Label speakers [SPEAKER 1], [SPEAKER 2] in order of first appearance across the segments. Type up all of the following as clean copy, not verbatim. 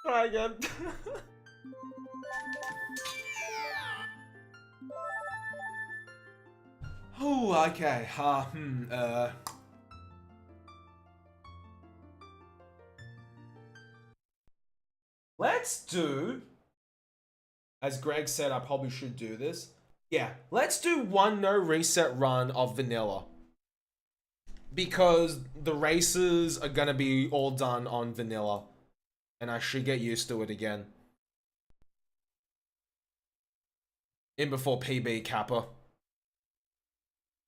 [SPEAKER 1] Try again. Oh, okay. Let's do, as Greg said, I probably should do this. Yeah, let's do one no reset run of vanilla. Because the races are gonna be all done on vanilla. And I should get used to it again. In before PB Kappa.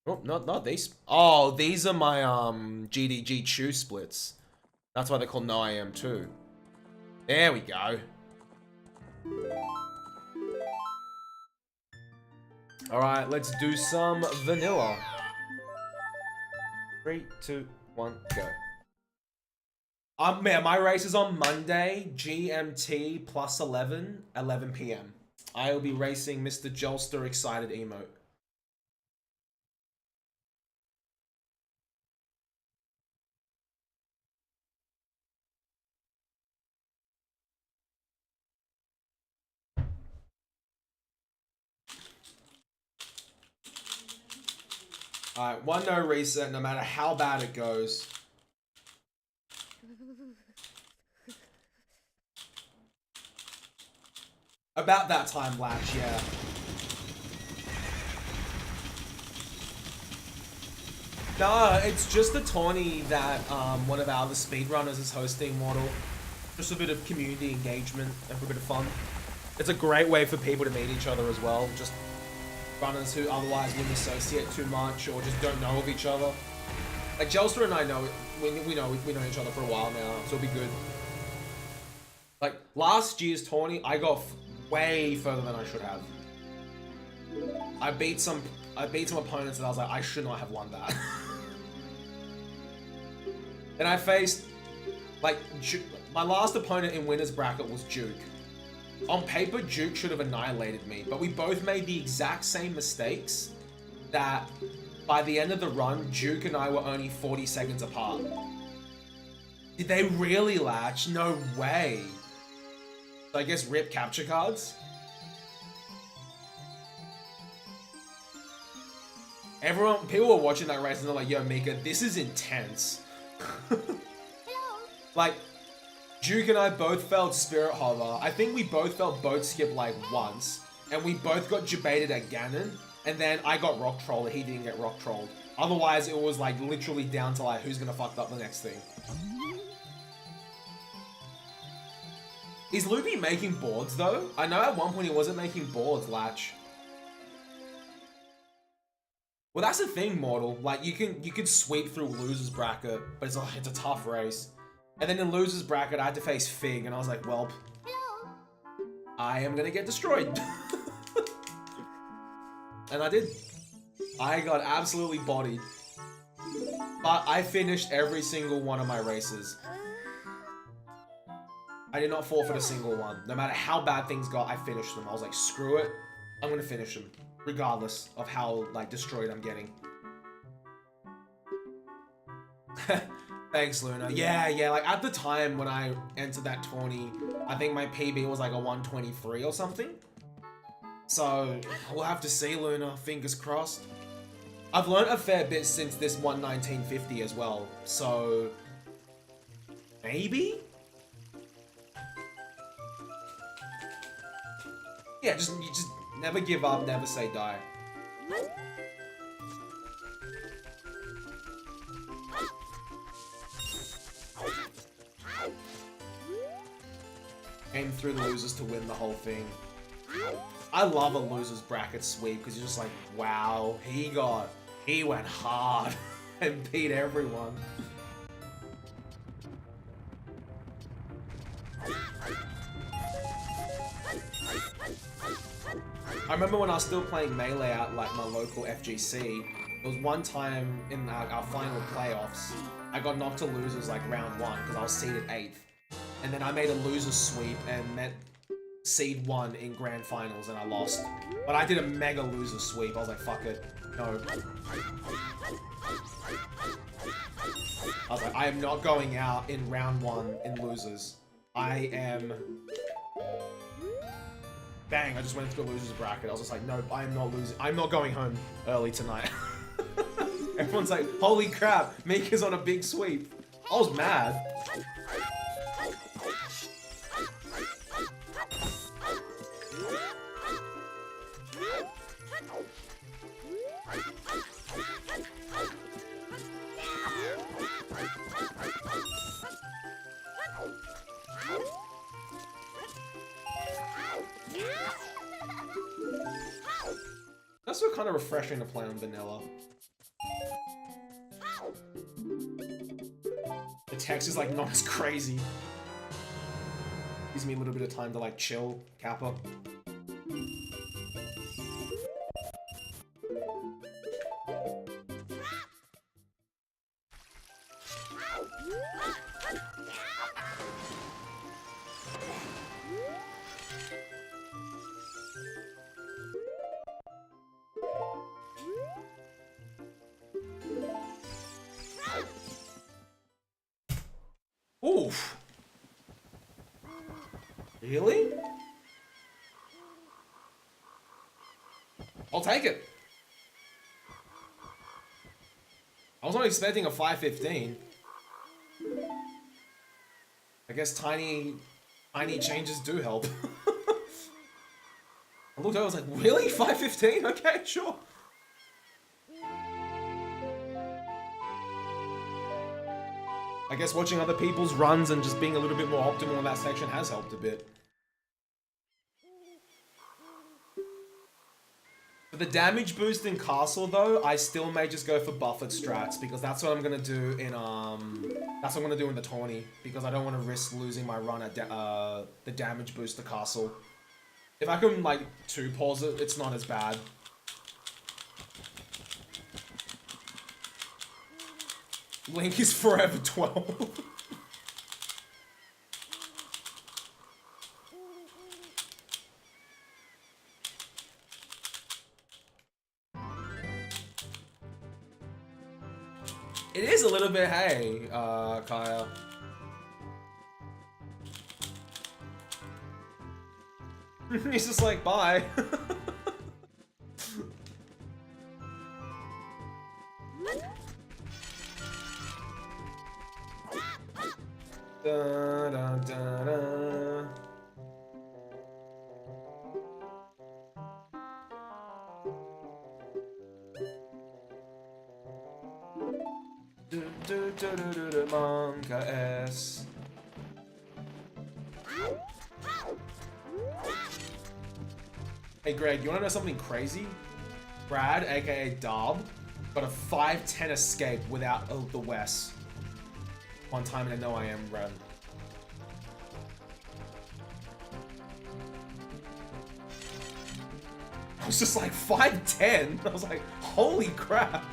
[SPEAKER 1] Oh, not these. Oh, these are my GDG chew splits. That's why they're called No I Am too. There we go. Alright, let's do some vanilla. 3, 2, 1, go. Man, my race is on Monday, GMT plus 11 p.m. I will be racing Mr. Jolster Excited Emote. Alright, one no reset, no matter how bad it goes. About that time, Latch, yeah. No, it's just a tourney that one of our other speedrunners is hosting, Mortal. Just a bit of community engagement and for a bit of fun. It's a great way for people to meet each other as well. Just runners who otherwise wouldn't associate too much or just don't know of each other. Like Jelster and I know we know each other for a while now, so it'll be good. Like last year's tourney, I got way further than I should have. I beat some opponents that I was like, I should not have won that. And I faced like my last opponent in winner's bracket was Duke. On paper, Duke should have annihilated me, but we both made the exact same mistakes that by the end of the run, Duke and I were only 40 seconds apart. Did they really, Latch? No way. So I guess rip capture cards? People were watching that race and they're like, yo, Mika, this is intense. Like, Duke and I both failed Spirit Hover. I think we both failed Boat Skip like once. And we both got debated at Ganon. And then I got Rock Trolled, he didn't get Rock Trolled. Otherwise, it was like literally down to like who's gonna fuck up the next thing. Is Loopy making boards though? I know at one point he wasn't making boards, Latch. Well, that's the thing, Mortal. Like you can sweep through losers bracket, but it's a tough race. And then in losers bracket, I had to face Fig, and I was like, well, I am gonna get destroyed. And I did. I got absolutely bodied. But I finished every single one of my races. I did not forfeit a single one. No matter how bad things got, I finished them. I was like, screw it. I'm gonna finish them. Regardless of how, like, destroyed I'm getting. Thanks, Luna. Yeah, like, at the time when I entered that tourney, I think my PB was like a 123 or something. So, we'll have to see, Luna. Fingers crossed. I've learned a fair bit since this 119.50 as well, so... maybe? Yeah, you just never give up, never say die. Aim through the losers to win the whole thing. I love a loser's bracket sweep because you're just like, wow, he went hard and beat everyone. I remember when I was still playing Melee at like my local FGC, there was one time in our final playoffs, I got knocked to losers like round 1 because I was seeded 8th. And then I made a loser sweep and met seed 1 in grand finals and I lost. But I did a mega loser sweep. I was like, fuck it. No. I was like, I am not going out in round 1 in losers. I am... Bang, I just went into the loser's bracket. I was just like, no, I am not losing. I'm not going home early tonight. Everyone's like, holy crap, Mika's on a big sweep. I was mad. That's so kind of refreshing to play on vanilla. The text is like not as crazy. Gives me a little bit of time to like chill, Kappa. Oof. Really? I'll take it. I was not expecting a 515. I guess tiny changes do help. I looked over, I was like, really? 515? Okay, sure. I guess watching other people's runs and just being a little bit more optimal in that section has helped a bit. For the damage boost in Castle though, I still may just go for buffered strats because that's what I'm gonna do in that's what I'm gonna do in the tourney because I don't want to risk losing my run at the damage boost to Castle. If I can like 2-pause it, it's not as bad. Link is forever 12. It is a little bit, hey, Kaya. He's just like, bye. Da, da, da, da. Do, do, do, do, do, do, Manga S. Hey Greg, you wanna know something crazy? Brad, aka Darb, got a 5-10 escape without the West. One time in a No I Am run. I was just like 5-10. I was like, holy crap.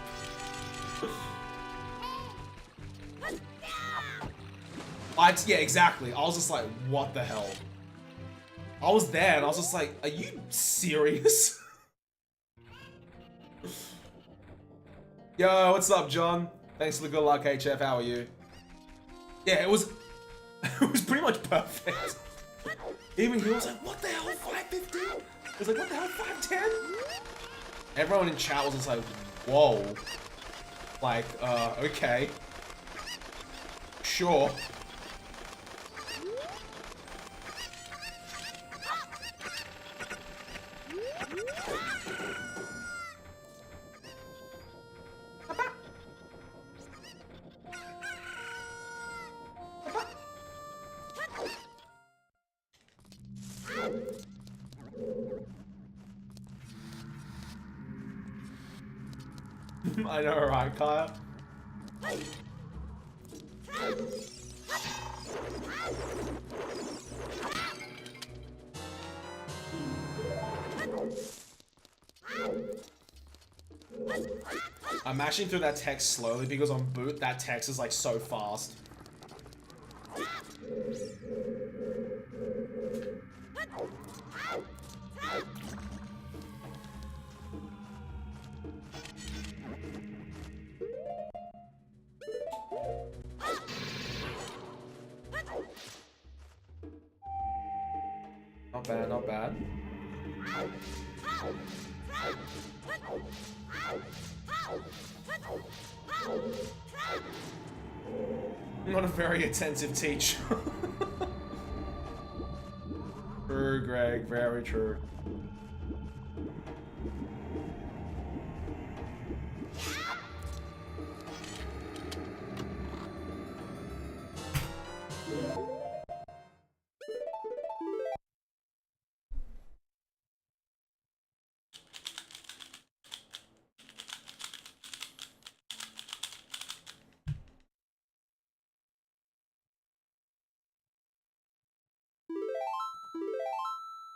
[SPEAKER 1] Yeah, exactly. I was just like, what the hell? I was there and I was just like, are you serious? Yo, what's up, John? Thanks for the good luck, HF. How are you? Yeah, it was it was pretty much perfect. Even he was like, what the hell, 515? He was like, what the hell, 510? Everyone in chat was just like, whoa. Like, okay. Sure. I know, right, Kyle? I'm mashing through that text slowly because on boot, that text is like so fast. bad, not bad. Not a very attentive teacher. True, Greg, very true.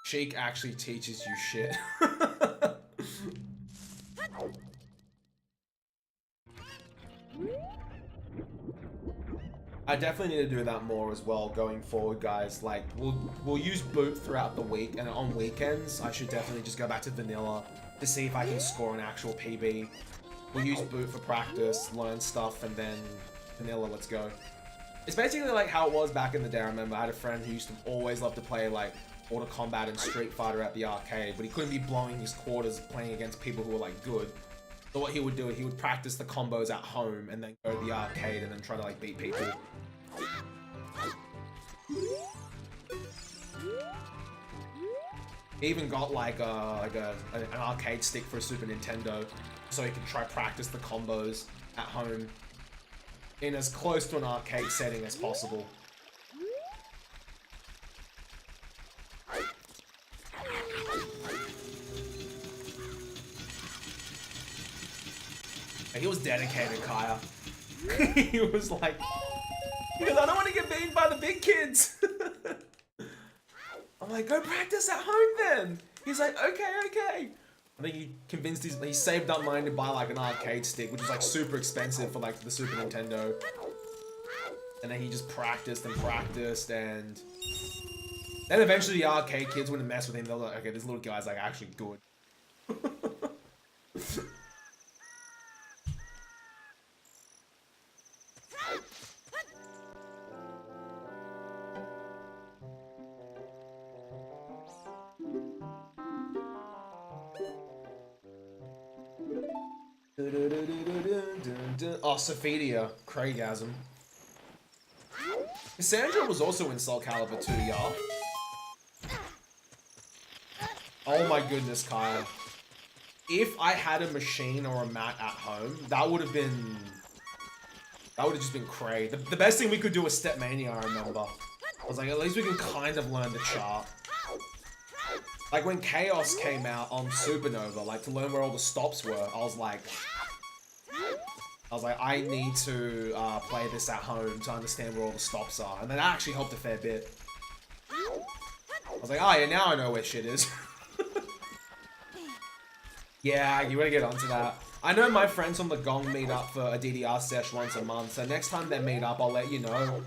[SPEAKER 1] Sheik actually teaches you shit. I definitely need to do that more as well going forward, guys. Like, we'll use boot throughout the week, and on weekends, I should definitely just go back to vanilla to see if I can score an actual PB. We'll use boot for practice, learn stuff, and then vanilla, let's go. It's basically like how it was back in the day. I remember I had a friend who used to always love to play like Mortal Kombat and Street Fighter at the arcade, but he couldn't be blowing his quarters playing against people who were like good. So what he would do, he would practice the combos at home and then go to the arcade and then try to like beat people. He even got like an arcade stick for a Super Nintendo so he could try practice the combos at home in as close to an arcade setting as possible. He was dedicated, Kaya. He was like, because I don't want to get beaten by the big kids. I'm like, go practice at home then. He's like, okay. I think he convinced he saved up money to buy like an arcade stick, which is like super expensive for like the Super Nintendo. And then he just practiced and practiced, and then eventually the arcade kids wouldn't mess with him. They're like, okay, this little guy's like actually good. Oh, Sophidia, Craigasm. Cassandra was also in Soul Calibur 2, y'all. Oh my goodness, Kyle. If I had a machine or a mat at home, that would have just been cray. The best thing we could do was Step Mania, I remember. I was like, at least we can kind of learn the chart. Like when Chaos came out on Supernova, like to learn where all the stops were, I was like, I need to play this at home to understand where all the stops are. And then that actually helped a fair bit. I was like, oh yeah, now I know where shit is. Yeah, you gotta get onto that. I know my friends on the Gong meet up for a DDR sesh once a month, so next time they meet up, I'll let you know.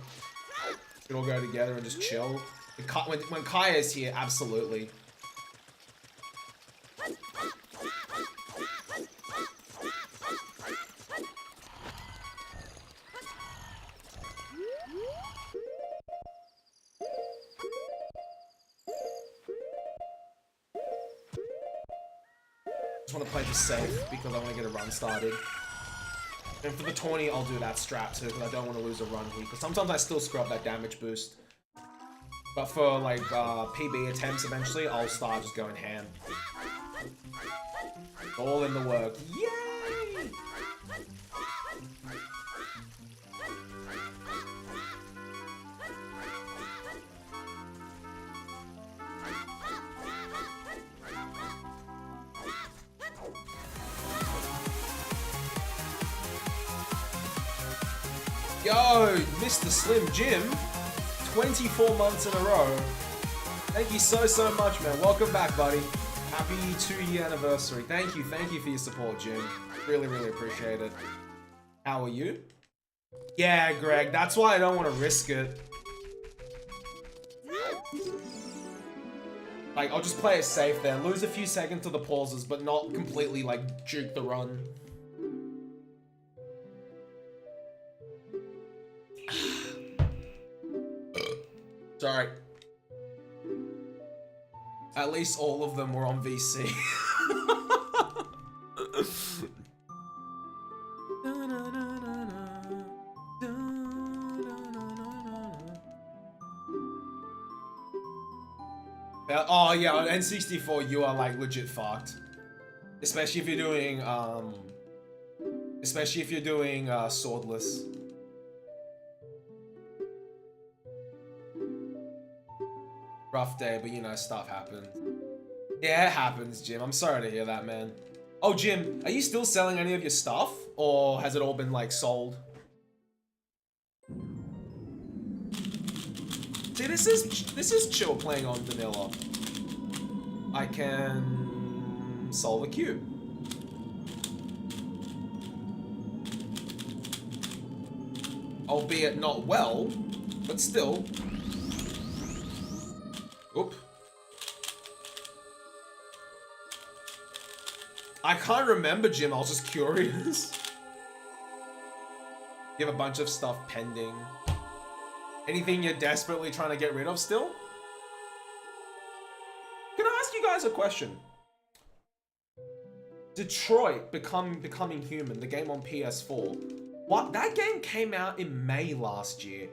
[SPEAKER 1] We all go together and just chill. When Kaya's here, absolutely. Want to play this safe because I want to get a run started. And for the 20, I'll do that strat too because I don't want to lose a run here. Because sometimes I still screw up that damage boost. But for like PB attempts eventually, I'll start just going ham. All in the work. Yay! Yo, Mr. Slim Jim, 24 months in a row. Thank you so much, man. Welcome back, buddy. Happy 2-year anniversary. Thank you for your support, Jim. Really appreciate it. How are you? Yeah, Greg, that's why I don't want to risk it. Like, I'll just play it safe there. Lose a few seconds to the pauses, but not completely, like, juke the run. Sorry. At least all of them were on VC. Oh yeah, on N64 you are like legit fucked. Especially if you're doing swordless. Rough day, but you know, stuff happens. Yeah, it happens, Jim. I'm sorry to hear that, man. Oh, Jim, are you still selling any of your stuff? Or has it all been, like, sold? See, this is chill playing on vanilla. I can solve a cube. Albeit not well, but still. Oop. I can't remember, Jim. I was just curious. You have a bunch of stuff pending. Anything you're desperately trying to get rid of still? Can I ask you guys a question? Detroit Becoming Human, the game on PS4. What? That game came out in May last year.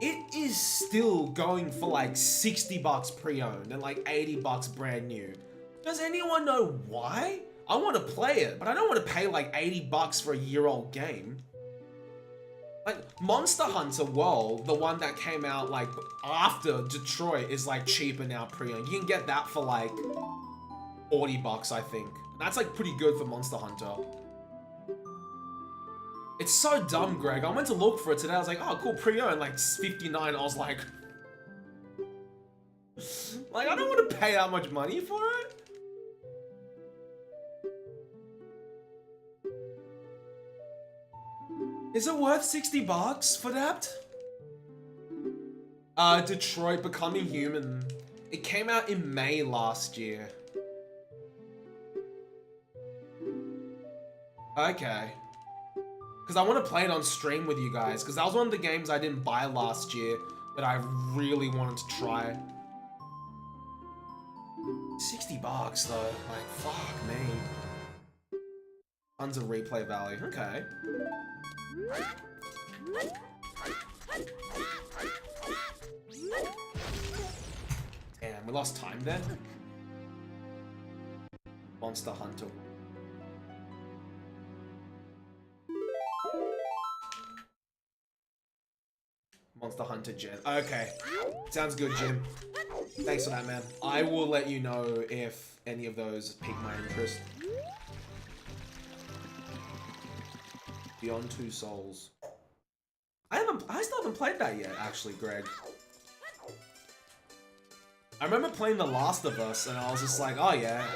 [SPEAKER 1] It is still going for like 60 bucks pre-owned and like 80 bucks brand new. Does anyone know why? I want to play it, but I don't want to pay like 80 bucks for a year-old game. Like, Monster Hunter World, the one that came out like after Detroit, is like cheaper now pre-owned. You can get that for like 40 bucks, I think. That's like pretty good for Monster Hunter. It's so dumb, Greg. I went to look for it today. I was like, oh, cool, pre-owned, like 59. I was like, I don't want to pay that much money for it. Is it worth 60 bucks for that? Detroit Becoming Human. It came out in May last year. Okay. Because I want to play it on stream with you guys. Because that was one of the games I didn't buy last year that I really wanted to try. 60 bucks though. Like, fuck me. Tons of replay value. Okay. Damn, we lost time then. Monster Hunter. Monster Hunter Gen. Okay. Sounds good, Jim. Thanks for that, man. I will let you know if any of those pique my interest. Beyond Two Souls. I still haven't played that yet, actually, Greg. I remember playing The Last of Us, and I was just like, oh yeah.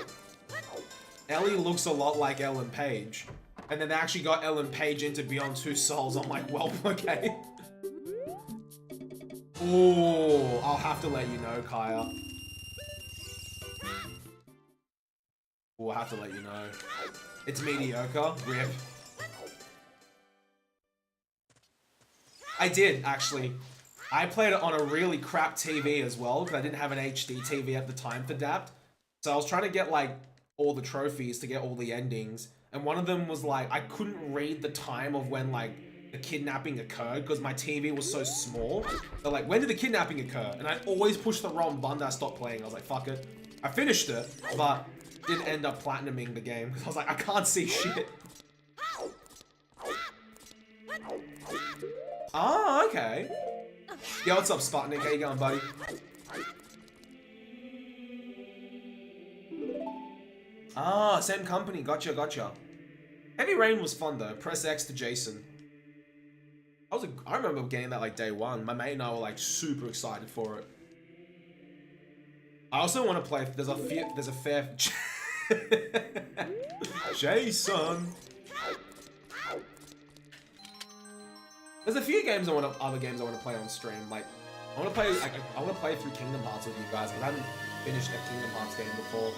[SPEAKER 1] Ellie looks a lot like Ellen Page. And then they actually got Ellen Page into Beyond Two Souls. I'm like, well, okay. Ooh, I'll have to let you know, Kaya. Ooh, I'll have to let you know. It's mediocre. Rip. I did, actually. I played it on a really crap TV as well, because I didn't have an HD TV at the time for DAPT. So I was trying to get, like, all the trophies to get all the endings. And one of them was, like, I couldn't read the time of when, like, the kidnapping occurred, because my TV was so small. So, like, when did the kidnapping occur? And I always pushed the wrong button. I stopped playing. I was like, fuck it. I finished it, but didn't end up platinuming the game, because I was like, I can't see shit. Ah, okay. Yo, what's up, Sputnik? How you going, buddy? Ah, same company. Gotcha, gotcha. Heavy Rain was fun, though. Press X to Jason. I remember getting that, like, day one. My mate and I were, like, super excited for it. I also want to play... There's a fair... Jason! There's a few games other games I want to play on stream. Like, I want to play through Kingdom Hearts with you guys, because I haven't finished a Kingdom Hearts game before.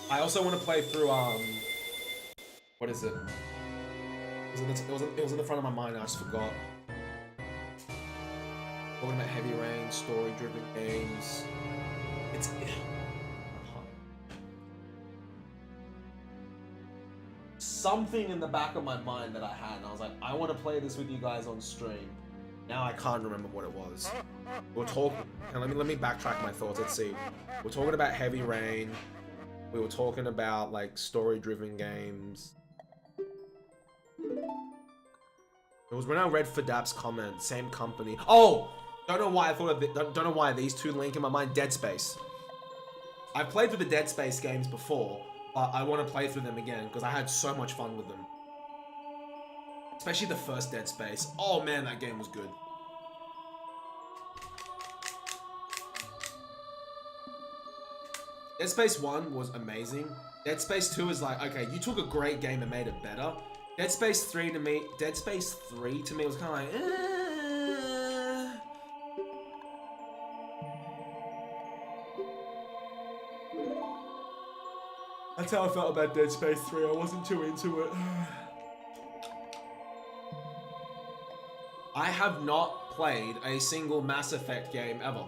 [SPEAKER 1] I also want to play through what is it? It was in the front of my mind. I just forgot. Talking about Heavy Rain, story-driven games. something in the back of my mind that I had, and I was like, I want to play this with you guys on stream. Now I can't remember what it was. We're talking. Let me backtrack my thoughts. Let's see. We're talking about Heavy Rain. We were talking about like story-driven games. It was when I read Fadap's comment. Same company. Oh, don't know why I thought of it. Don't know why these two link in my mind. Dead Space. I've played through the Dead Space games before, but I want to play through them again because I had so much fun with them. Especially the first Dead Space. Oh man, that game was good. Dead Space 1 was amazing. Dead Space 2 is like, okay, you took a great game and made it better. Dead Space 3 to me was kind of like, That's how I felt about Dead Space 3. I wasn't too into it. I have not played a single Mass Effect game ever.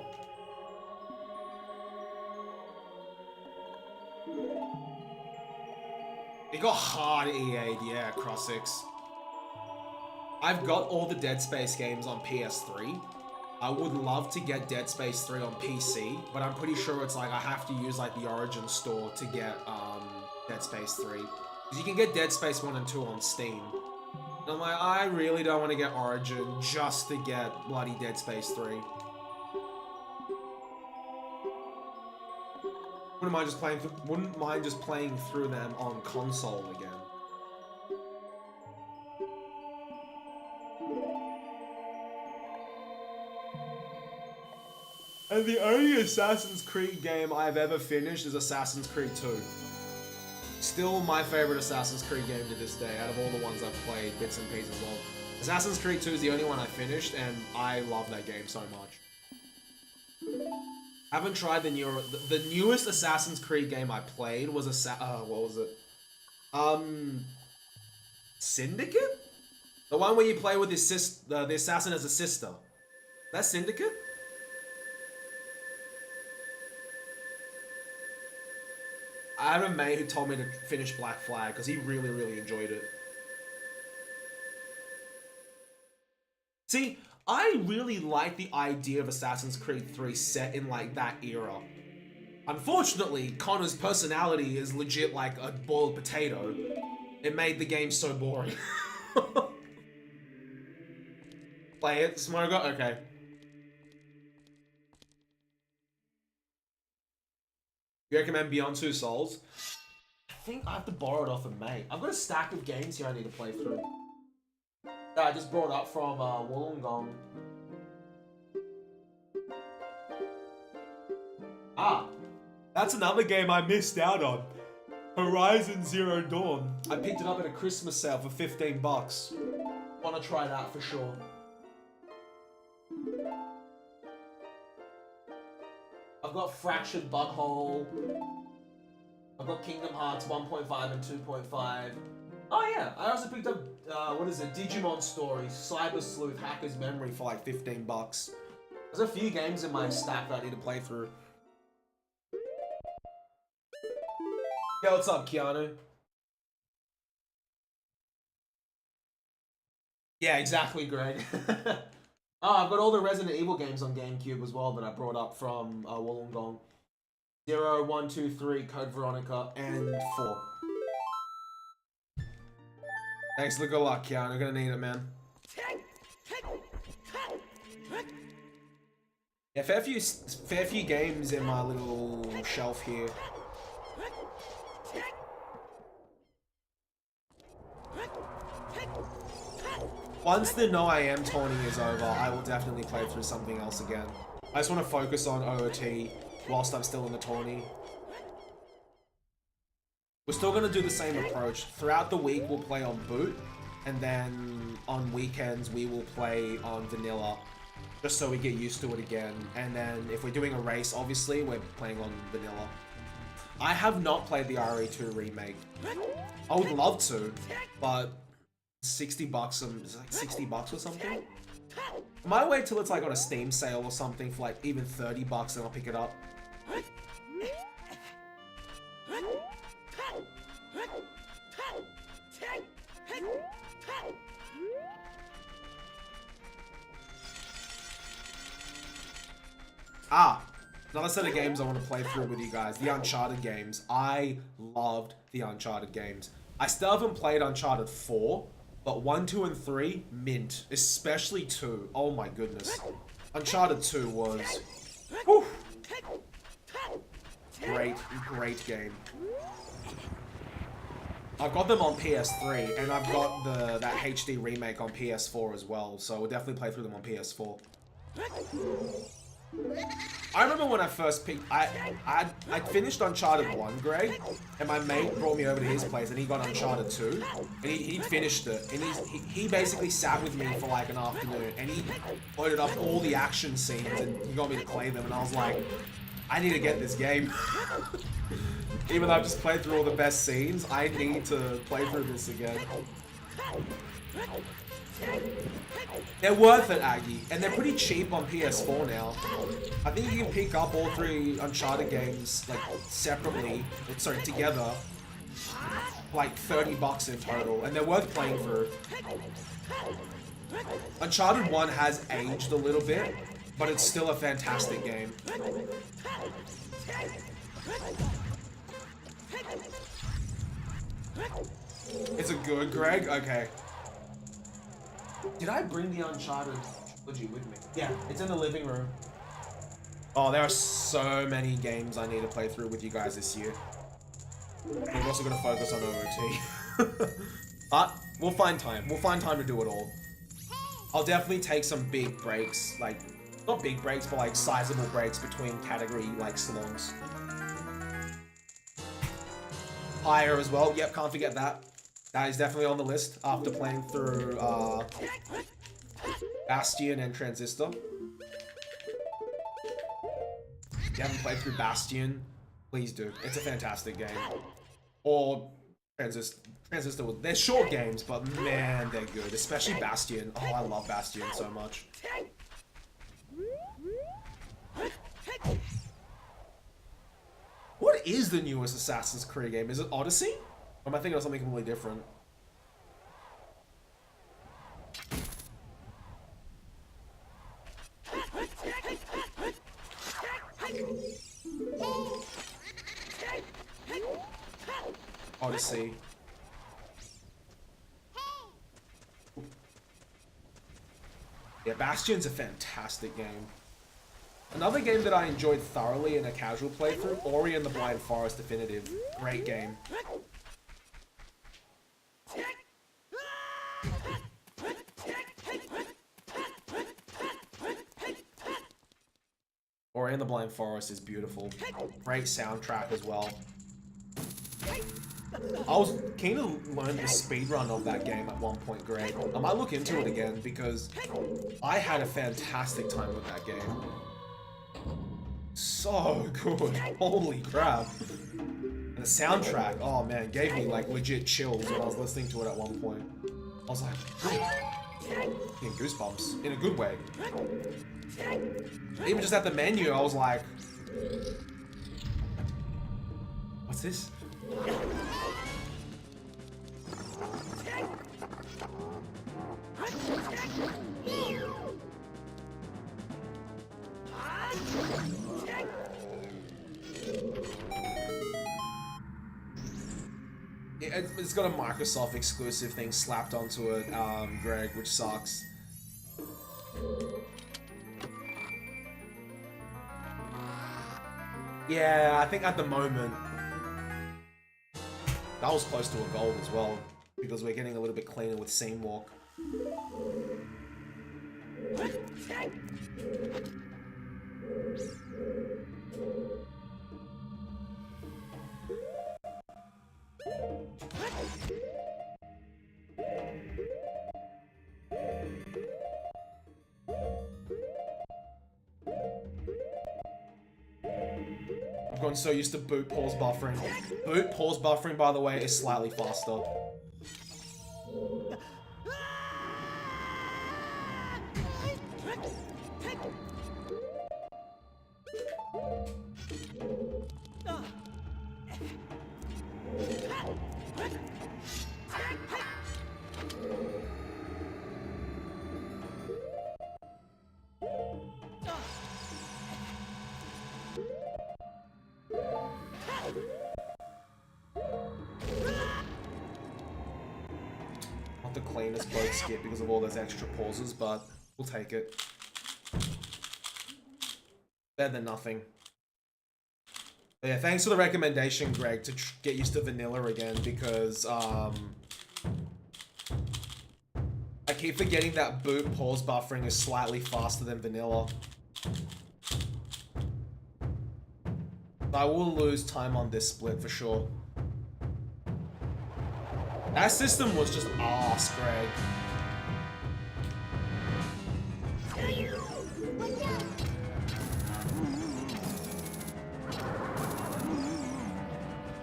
[SPEAKER 1] It got hard EA'd, yeah, Cross 6. I've got all the Dead Space games on PS3. I would love to get Dead Space 3 on PC, but I'm pretty sure it's like I have to use like the Origin store to get Dead Space 3. Because you can get Dead Space 1 and 2 on Steam. And I'm like, I really don't want to get Origin just to get bloody Dead Space 3. Wouldn't mind just playing through them on console again. And the only Assassin's Creed game I've ever finished is Assassin's Creed 2. Still my favorite Assassin's Creed game to this day, out of all the ones I've played, bits and pieces of. Assassin's Creed 2 is the only one I finished, and I love that game so much. Haven't tried the newest Assassin's Creed game I played was what was it? Syndicate? The one where you play with his the assassin as a sister. That's Syndicate? I have a mate who told me to finish Black Flag because he really, really enjoyed it. See, I really like the idea of Assassin's Creed 3 set in like that era. Unfortunately, Connor's personality is legit like a boiled potato. It made the game so boring. Play it, Smoker? Okay. You recommend Beyond Two Souls? I think I have to borrow it off a mate. I've got a stack of games here I need to play through. That I just brought up from Wollongong. Ah, that's another game I missed out on. Horizon Zero Dawn. I picked it up at a Christmas sale for 15 bucks. Wanna try that for sure. I've got Fractured Butthole. I've got Kingdom Hearts 1.5 and 2.5. Oh yeah, I also picked up, what is it, Digimon Story, Cyber Sleuth, Hacker's Memory for like 15 bucks. There's a few games in my stack that I need to play through. Yo, what's up, Keanu? Yeah, exactly, Greg. Oh, I've got all the Resident Evil games on GameCube as well that I brought up from Wollongong. 0, 1, 2, 3, Code Veronica, and 4. Thanks, look a lot, Keanu. Gonna need it, man. Yeah, fair few games in my little shelf here. Once the No I Am tourney is over, I will definitely play through something else again. I just want to focus on OOT whilst I'm still in the tourney. We're still going to do the same approach. Throughout the week, we'll play on boot, and then on weekends, we will play on vanilla, just so we get used to it again. And then if we're doing a race, obviously, we're playing on vanilla. I have not played the RE2 remake. I would love to, but 60 bucks, it's like 60 bucks or something. I might wait till it's like on a Steam sale or something for like even 30 bucks and I'll pick it up. Another set of games I want to play through with you guys. The Uncharted games. I loved the Uncharted games. I still haven't played Uncharted 4, but 1, 2, and 3, mint. Especially 2. Oh my goodness. Uncharted 2 was... Whew, great game. I've got them on PS3, and I've got that HD remake on PS4 as well, so we'll definitely play through them on PS4. I remember when I first picked... I finished Uncharted 1, Greg, and my mate brought me over to his place, and he got Uncharted 2, and he finished it, and he basically sat with me for like an afternoon, and he loaded up all the action scenes, and he got me to play them, and I was like, I need to get this game. Even though I've just played through all the best scenes, I need to play through this again. They're worth it, Aggie, and they're pretty cheap on PS4 now. I think you can pick up all 3 Uncharted games like separately, sorry, together, like $30 in total, and they're worth playing through. Uncharted 1 has aged a little bit, but it's still a fantastic game. Is it good, Greg? Okay. Did I bring the Uncharted trilogy with me? Yeah, it's in the living room. Oh, there are so many games I need to play through with you guys this year. We're also going to focus on OOT. But we'll find time. We'll find time to do it all. I'll definitely take some big breaks. Like, not big breaks, but like sizable breaks between category like salons. Higher as well. Yep, can't forget that. That is definitely on the list after playing through Bastion and Transistor. If you haven't played through Bastion, please do. It's a fantastic game. Or Transistor. They're short games, but man, they're good. Especially Bastion. Oh, I love Bastion so much. What is the newest Assassin's Creed game? Is it Odyssey? Or am I thinking of something completely different? Odyssey. Yeah, Bastion's a fantastic game. Another game that I enjoyed thoroughly in a casual playthrough, Ori and the Blind Forest Definitive. Great game. Ori and the Blind Forest is beautiful. Great soundtrack as well. I was keen to learn the speedrun of that game at one point, Greg. I might look into it again because I had a fantastic time with that game. So good. Holy crap. And the soundtrack, oh man, gave me like legit chills when I was listening to it at one point. I was like, getting goosebumps in a good way. Even just at the menu, I was like, what's this? It's got a Microsoft exclusive thing slapped onto it, Greg, which sucks. Yeah, I think at the moment, that was close to a gold as well, because we're getting a little bit cleaner with Scene Walk. I've gotten so used to boot pause buffering. Boot pause buffering, by the way, is slightly faster. cleanest both skip because of all those extra pauses, but we'll take it. Better than nothing. But yeah, thanks for the recommendation, Greg, to get used to vanilla again, because I keep forgetting that boot pause buffering is slightly faster than vanilla. I will lose time on this split for sure. That system was just arse, Greg.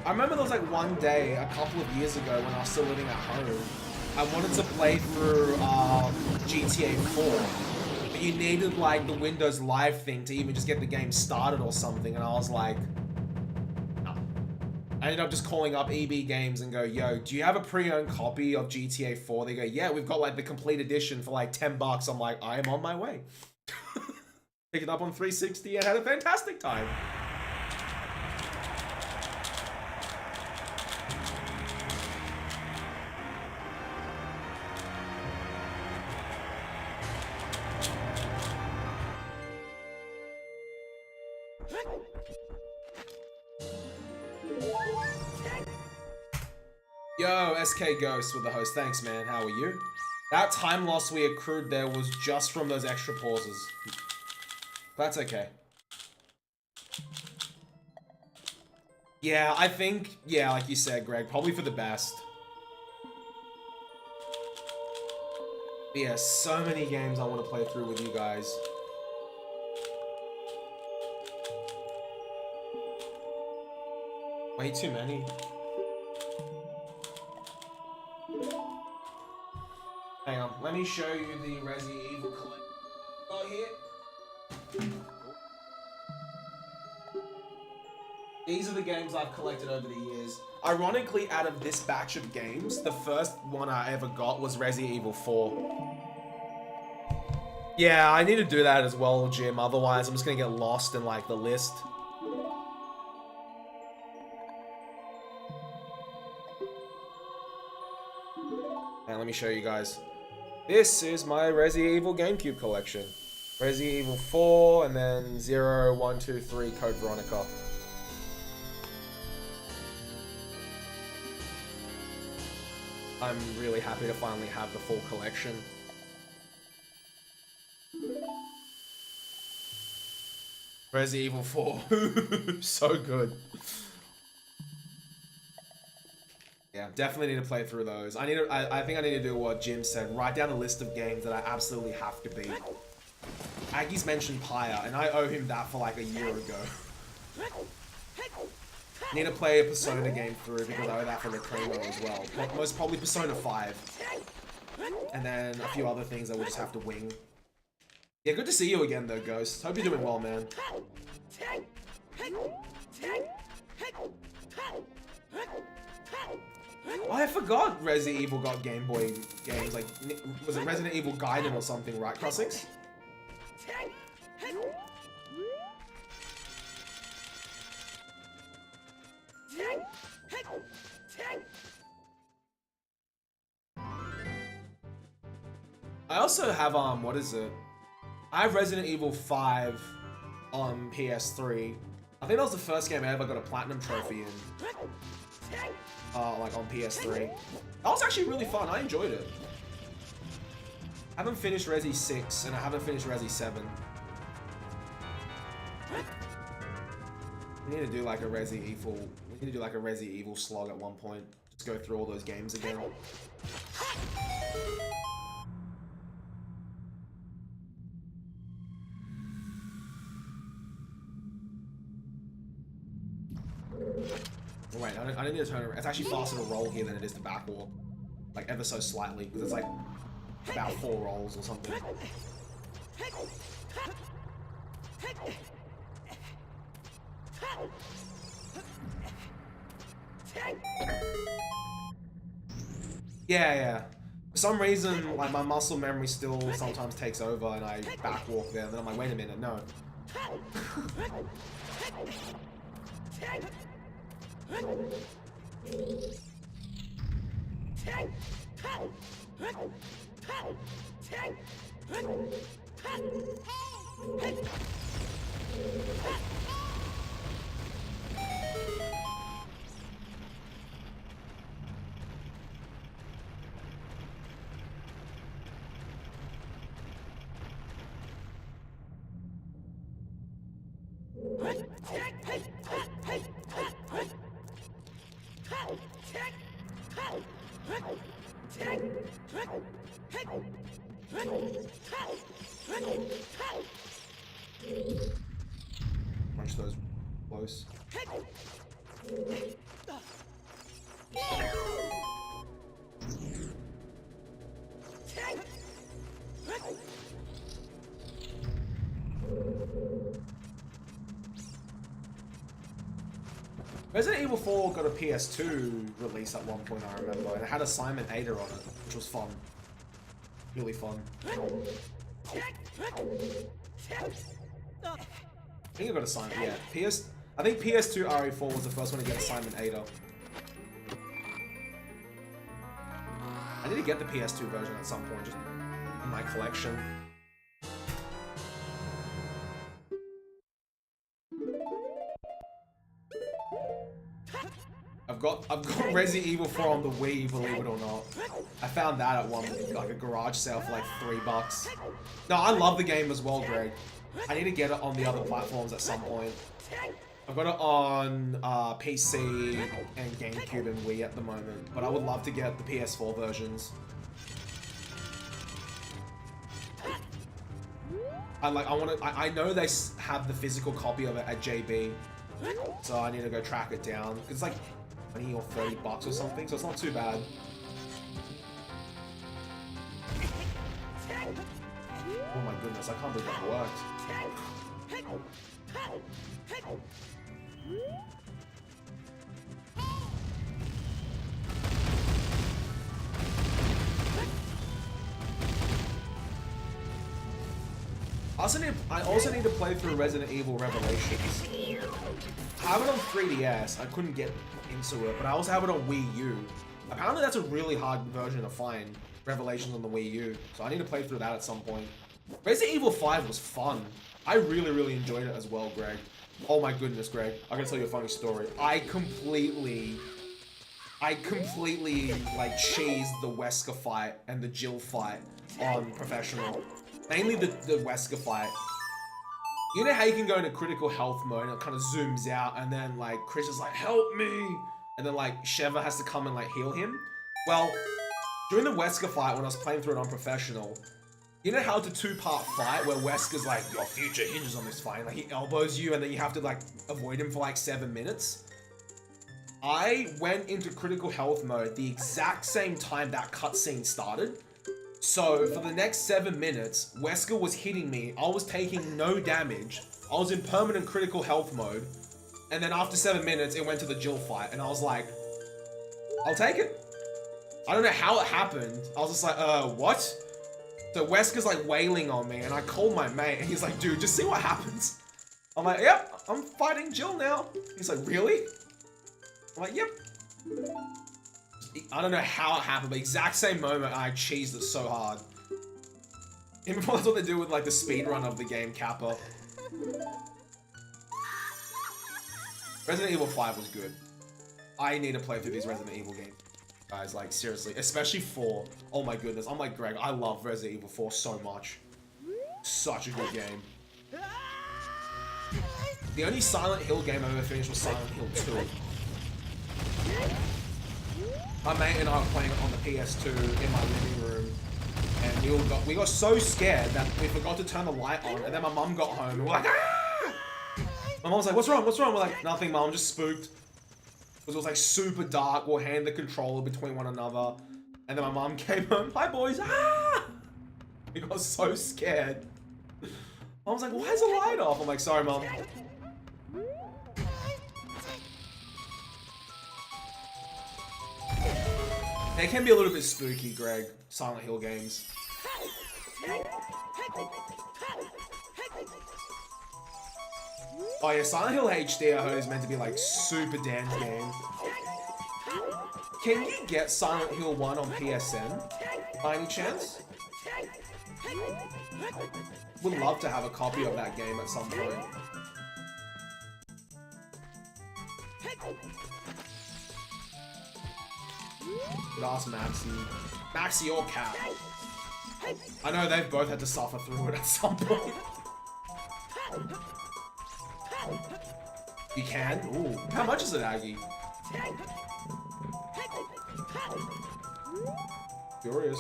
[SPEAKER 1] I remember there was like one day, a couple of years ago, when I was still living at home, I wanted to play through GTA 4, but you needed like the Windows Live thing to even just get the game started or something, and I was like, no. I ended up just calling up EB Games and go, yo, do you have a pre-owned copy of GTA 4? They go, yeah, we've got like the complete edition for like $10. I'm like, I am on my way. Picked it up on 360 and had a fantastic time. Yo, SK Ghost with the host. Thanks, man. How are you? That time loss we accrued there was just from those extra pauses. That's okay. Yeah, I think, yeah, like you said, Greg, probably for the best. But yeah, so many games I want to play through with you guys. Way too many. Hang on, let me show you the Resident Evil collection got here. These are the games I've collected over the years. Ironically, out of this batch of games, the first one I ever got was Resident Evil 4. Yeah, I need to do that as well, Jim. Otherwise, I'm just gonna get lost in like the list. And let me show you guys. This is my Resident Evil GameCube collection. Resident Evil 4, and then 0, 1, 2, 3, Code Veronica. I'm really happy to finally have the full collection. Resident Evil 4. So good. Yeah, definitely need to play through those. I think I need to do what Jim said. Write down a list of games that I absolutely have to beat. Aggie's mentioned Pyre, and I owe him that for like a year ago. Need to play a Persona game through because I owe that for Reclamo as well. But most probably Persona 5. And then a few other things that we'll just have to wing. Yeah, good to see you again though, Ghost. Hope you're doing well, man. Oh, I forgot Resident Evil got Game Boy games. Like, was it Resident Evil Gaiden or something, right, Crossix? I also have, what is it? I have Resident Evil 5 on PS3. I think that was the first game I ever got a Platinum Trophy in. Like on PS3. That was actually really fun. I enjoyed it. I haven't finished Resi 6 and I haven't finished Resi 7. We need to do like a Resi Evil. We need to do like a Resi Evil slog at one point. Just go through all those games again. Oh, wait, I didn't need to turn around. It's actually faster to roll here than it is to backwalk. Like, ever so slightly, because it's like about 4 rolls or something. Yeah. For some reason, like, my muscle memory still sometimes takes over and I backwalk there, and then I'm like, wait a minute, no. Punch those close. Resident Evil 4 got a PS2 release at one point, I remember, and it had a Simon Ada on it, which was fun. Really fun. I think I got a Simon, yeah. I think PS2 RE4 was the first one to get a Simon Ada. I need to get the PS2 version at some point, just in my collection. I've got Resident Evil 4 on the Wii, believe it or not. I found that at like a garage sale for like $3. No, I love the game as well, Greg. I need to get it on the other platforms at some point. I've got it on PC and GameCube and Wii at the moment, but I would love to get the PS4 versions. I know they have the physical copy of it at JB, so I need to go track it down. It's like 20 or 30 bucks or something, so it's not too bad. Oh my goodness, I can't believe that worked. I also need to play through Resident Evil Revelations. I have it on 3DS, I couldn't get into it, but I also have it on Wii U. Apparently that's a really hard version to find, Revelations on the Wii U, so I need to play through that at some point. Resident Evil 5 was fun. I really enjoyed it as well, Greg. Oh my goodness, Greg. I'm gonna tell you a funny story. I completely like cheesed the Wesker fight and the Jill fight on Professional. Mainly the Wesker fight. You know how you can go into critical health mode and it kind of zooms out and then like Chris is like, help me! And then like Sheva has to come and like heal him? Well, during the Wesker fight when I was playing through it on Professional, you know how it's a two-part fight where Wesker's like, your future hinges on this fight, like he elbows you and then you have to like avoid him for like 7 minutes? I went into critical health mode the exact same time that cutscene started. So for the next 7 minutes, Wesker was hitting me, I was taking no damage, I was in permanent critical health mode, and then after 7 minutes it went to the Jill fight and I was like, I'll take it. I don't know how it happened, I was just like, what? So Wesker's like wailing on me and I called my mate and he's like, dude, just see what happens. I'm like, yep, I'm fighting Jill now. He's like, really? I'm like, yep. I don't know how it happened, but exact same moment I cheesed it so hard. Even that's what they do with like the speedrun of the game, Kappa. Resident Evil 5 was good. I need to play through these Resident Evil games. Guys, like seriously, especially 4. Oh my goodness, I'm like Greg, I love Resident Evil 4 so much. Such a good game. The only Silent Hill game I've ever finished was Silent Hill 2. My mate and I were playing it on the PS2 in my living room, and we got so scared that we forgot to turn the light on, and then my mum got home, and we're like, ah! My mum's like, what's wrong, what's wrong? We're like, nothing, mum, just spooked. Because it was like super dark, we'll hand the controller between one another, and then my mum came home, hi boys, ah! We got so scared. Mom's like, why is the light off? I'm like, sorry mum. They can be a little bit spooky, Greg, Silent Hill games. Oh yeah, Silent Hill HD I heard is meant to be like super dance game. Can you get Silent Hill 1 on PSN? By any chance? Would love to have a copy of that game at some point. Could ask Maxie. Maxie or Cat. I know they've both had to suffer through it at some point. You can? Ooh. How much is it, Aggie? Curious.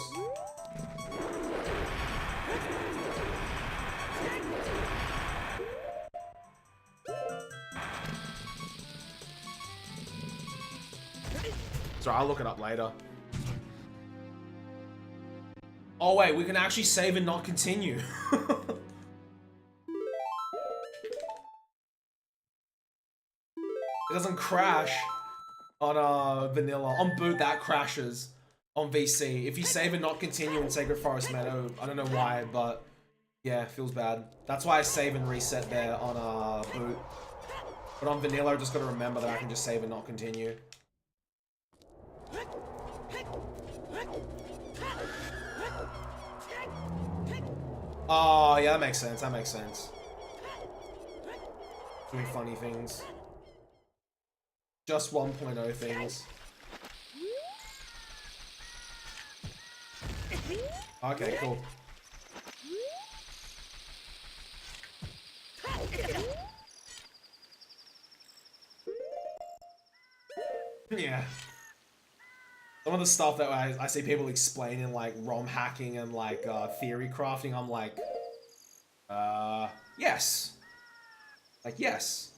[SPEAKER 1] Sorry, I'll look it up later. Oh wait, we can actually save and not continue. It doesn't crash on vanilla. On boot, that crashes on VC. If you save and not continue in Sacred Forest Meadow, I don't know why, but yeah, feels bad. That's why I save and reset there on boot. But on vanilla, I just gotta remember that I can just save and not continue. Oh, yeah, that makes sense. That makes sense. Doing funny things. Just 1.0 things. Okay, cool. Yeah. Some of the stuff that I see people explaining, like ROM hacking and like theory crafting, I'm like, yes. Like, yes.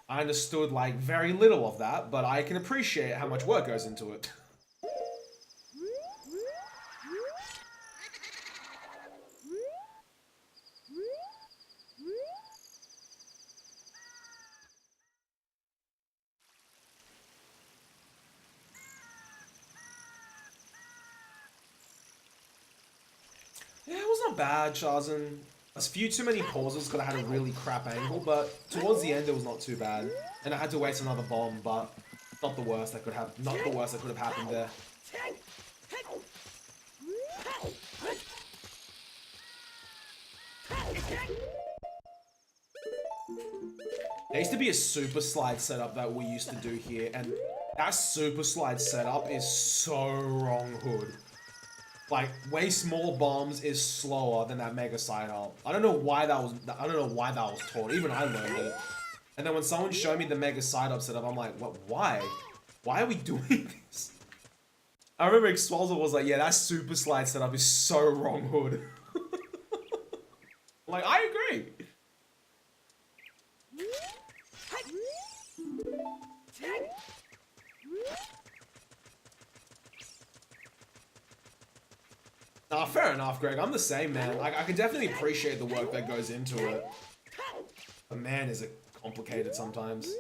[SPEAKER 1] I understood like very little of that, but I can appreciate how much work goes into it. Yeah, it was not bad, Shazin. A few too many pauses because I had a really crap angle, but towards the end it was not too bad. And I had to waste another bomb, but not the worst that could have happened there. There used to be a super slide setup that we used to do here, and that super slide setup is so wrong hood. Like, way small bombs is slower than that mega side up. I don't know why that was taught. Even I learned it. And then when someone showed me the mega side up setup, I'm like, what? Why? Why are we doing this? I remember Explosive was like, yeah, that super slide setup is so wrong hood. Like, I agree. Nah, fair enough, Greg. I'm the same, man. Like, I can definitely appreciate the work that goes into it. But man, is it complicated sometimes.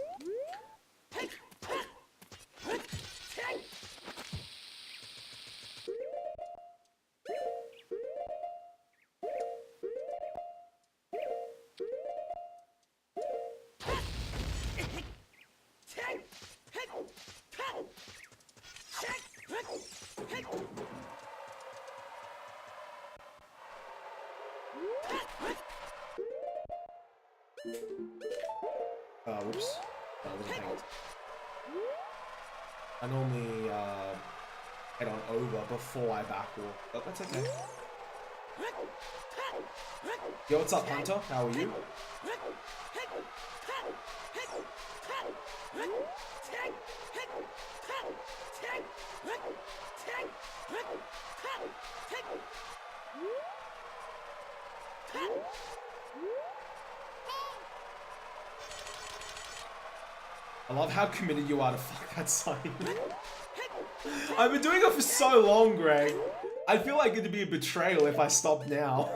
[SPEAKER 1] Whoops. That wasn't hanged. I normally head on over before I backwalk, but that's okay. Yo, what's up, Hunter? How are you? I love how committed you are to fuck that sign. I've been doing it for so long, Greg. I feel like it'd be a betrayal if I stopped now.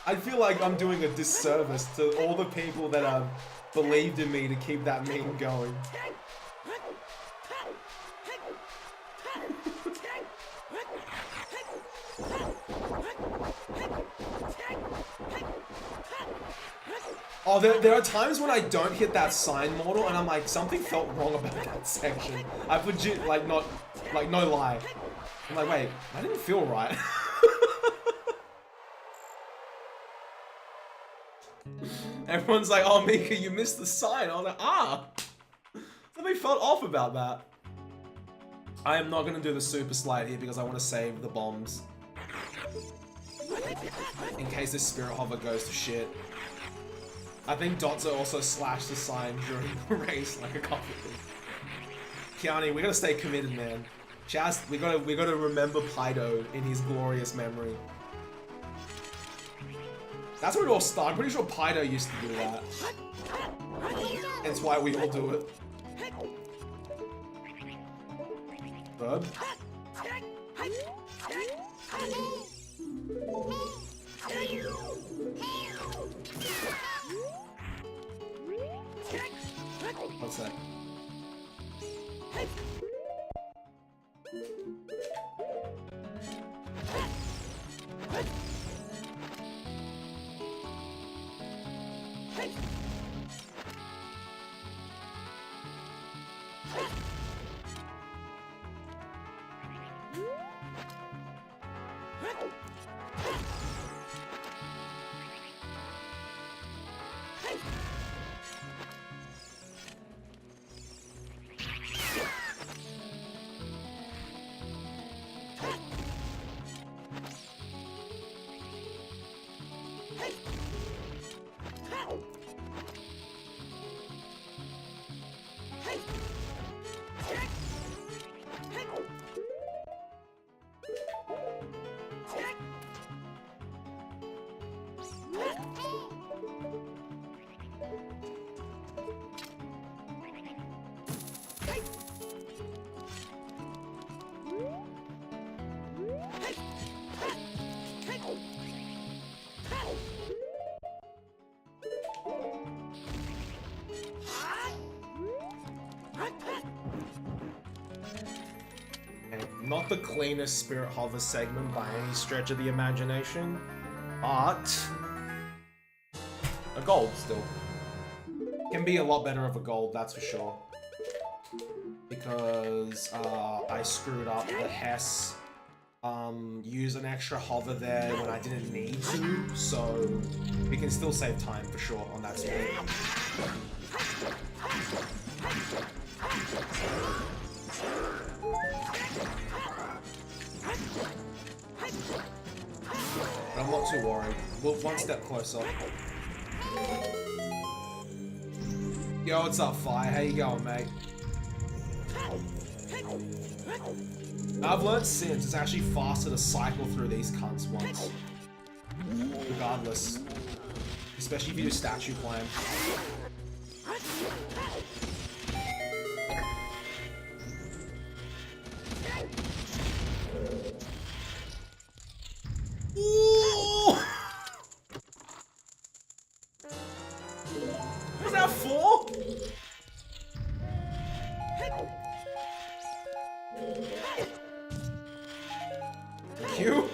[SPEAKER 1] I feel like I'm doing a disservice to all the people that have believed in me to keep that meme going. Oh, there are times when I don't hit that sign model and I'm like, something felt wrong about that section. I've legit, like, no lie. I'm like, wait, that didn't feel right. Everyone's like, oh, Mika, you missed the sign. I was like, ah. Something felt off about that. I am not going to do the super slide here because I want to save the bombs. In case this spirit hover goes to shit. I think Dotzo also slashed the sign during the race like a couple of Kiani, we gotta stay committed, man. Chaz, we gotta remember Pido in his glorious memory. That's where it all started. I'm pretty sure Pido used to do that. That's why we all do it. Verb. One sec. Not the cleanest Spirit Hover segment by any stretch of the imagination, but a gold still. Can be a lot better of a gold, that's for sure. Because I screwed up the Hess, use an extra hover there when I didn't need to, so we can still save time for sure on that speed. But I'm not too worried. We're one step closer. Yo, what's up, Fire? How you going, mate? I've learned since it's actually faster to cycle through these cunts once. Regardless. Especially if you do statue climb. Ooh! Was that 4? Q?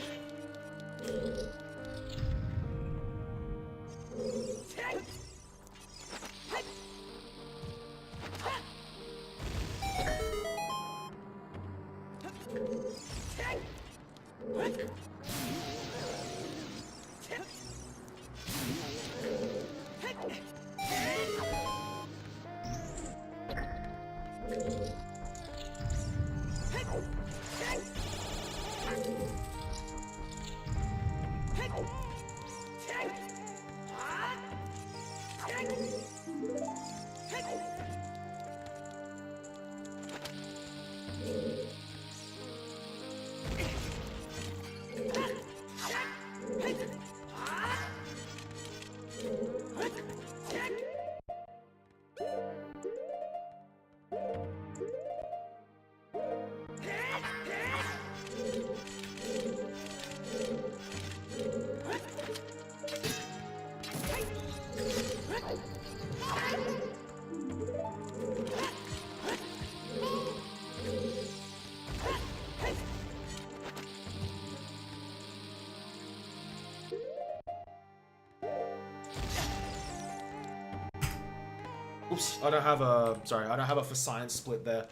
[SPEAKER 1] Oops, I don't have a for science split there.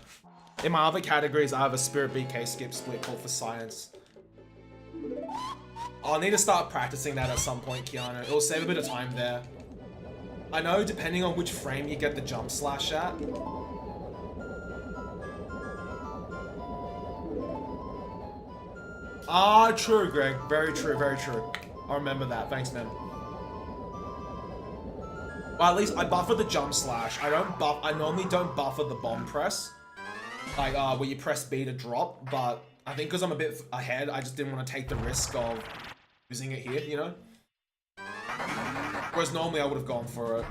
[SPEAKER 1] In my other categories, I have a Spirit BK skip split called for science. I'll need to start practicing that at some point, Keanu. It'll save a bit of time there. I know, depending on which frame you get the jump slash at. Ah, true, Greg. Very true, very true. I remember that. Thanks, man. Well, at least I buffer the jump slash. I normally don't buffer the bomb press. Like, where you press B to drop, but I think because I'm a bit ahead, I just didn't want to take the risk of using it here, you know? Whereas normally I would have gone for it.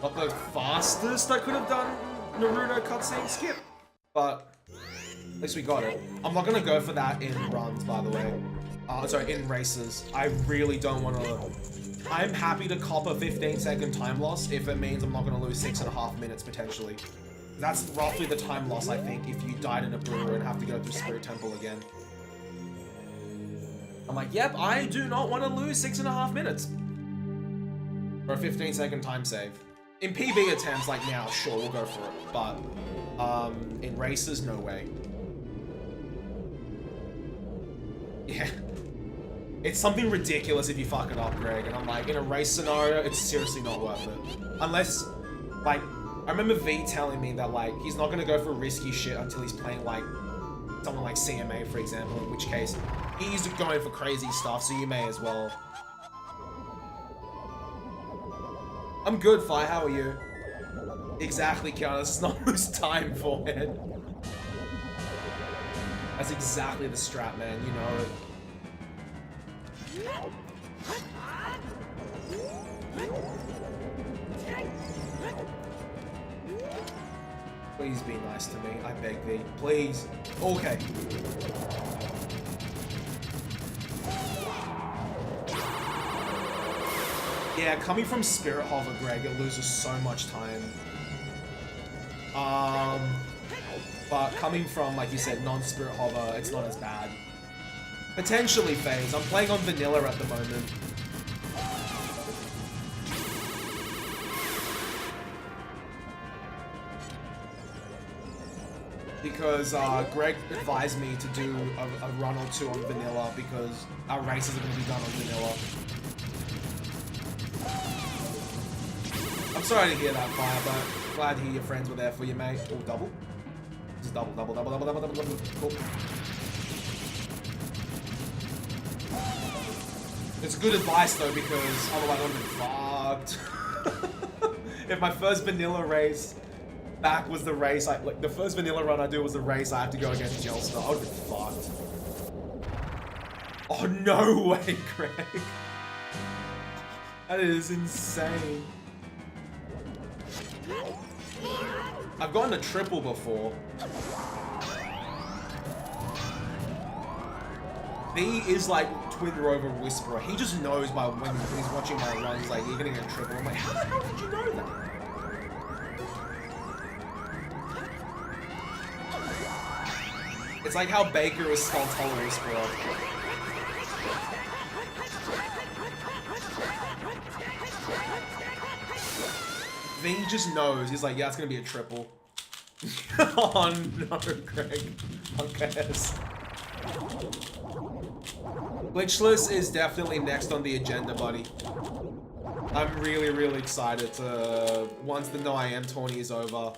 [SPEAKER 1] Not the fastest I could have done Naruto cutscene skip, but at least we got it. I'm not gonna go for that in runs, by the way. Sorry, in races. I really don't want to. I'm happy to cop a 15-second time loss if it means I'm not gonna lose 6.5 minutes potentially. That's roughly the time loss, I think, if you died in a brewer and have to go through Spirit Temple again. I'm like, yep, I do not want to lose 6.5 minutes for a 15-second time save. In PB attempts, like now, sure, we'll go for it, but in races, no way. Yeah. It's something ridiculous if you fuck it up, Greg, and I'm like, in a race scenario, it's seriously not worth it. Unless, like, I remember V telling me that, like, he's not gonna go for risky shit until he's playing, like, someone like CMA, for example, in which case, he's going for crazy stuff, so you may as well. I'm good, Fi, how are you? Exactly, Kiana, this is not lose time for it. That's exactly the strat, man, you know it. Please be nice to me, I beg thee. Please. Okay. Yeah, coming from Spirit Hover, Greg, it loses so much time. But coming from, like you said, non-Spirit Hover, it's not as bad. Potentially phase. I'm playing on vanilla at the moment. Because Greg advised me to do a run or two on vanilla because our races are going to be done on vanilla. I'm sorry to hear that, Fire, but glad to hear your friends were there for you, mate. Oh, double? This is double. Cool. It's good advice though, because otherwise I would've been fucked. If my first vanilla race back was the race, like the first vanilla run I do was the race I have to go against Gelstar, I would've been fucked. Oh, no way, Greg. That is insane. I've gotten a triple before. V is like Twin Rover Whisperer. He just knows by when he's watching my runs, like, you're gonna get a triple. I'm like, how the hell did you know that? It's like how Baker is Skulltuller Whisperer. V just knows. He's like, yeah, it's gonna be a triple. Oh no, Greg. Okay. Glitchless is definitely next on the agenda, buddy. I'm really, really excited to, once the No I Am tourney is over,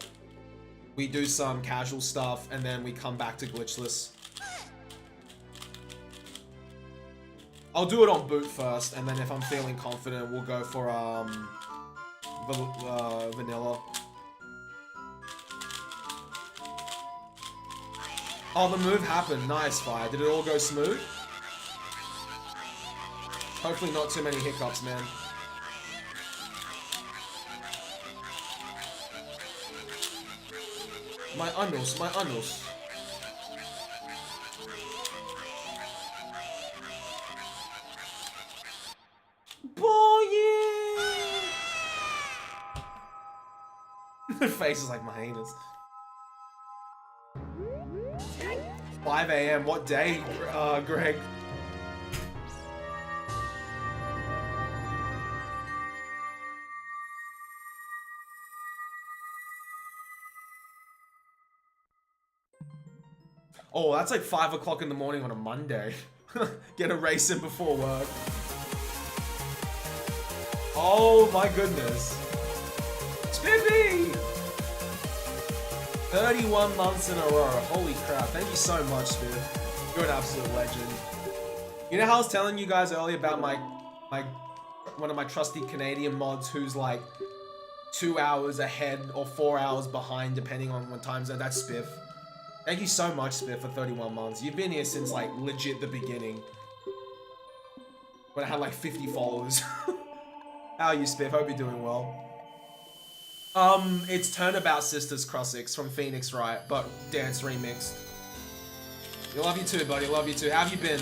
[SPEAKER 1] we do some casual stuff, and then we come back to Glitchless. I'll do it on boot first, and then if I'm feeling confident, we'll go for, vanilla. Oh, the move happened. Nice, Fire. Did it all go smooth? Hopefully not too many hiccups, man. My anus, my anus. Boy, yeah! The face is like my anus. 5 a.m. What day, Greg? Oh, that's like 5 o'clock in the morning on a Monday. Get a race in before work. Oh my goodness. Spiffy! 31 months in a row. Holy crap. Thank you so much, Spiff. You're an absolute legend. You know how I was telling you guys earlier about my one of my trusty Canadian mods who's like 2 hours ahead or 4 hours behind depending on what time zone? That's Spiff. Thank you so much, Spiff, for 31 months. You've been here since like legit the beginning. When I had like 50 followers. How are you, Spiff? Hope you're doing well. It's Turnabout Sisters Crossix from Phoenix, right? But dance remixed. I love you too, buddy. Love you too. How have you been?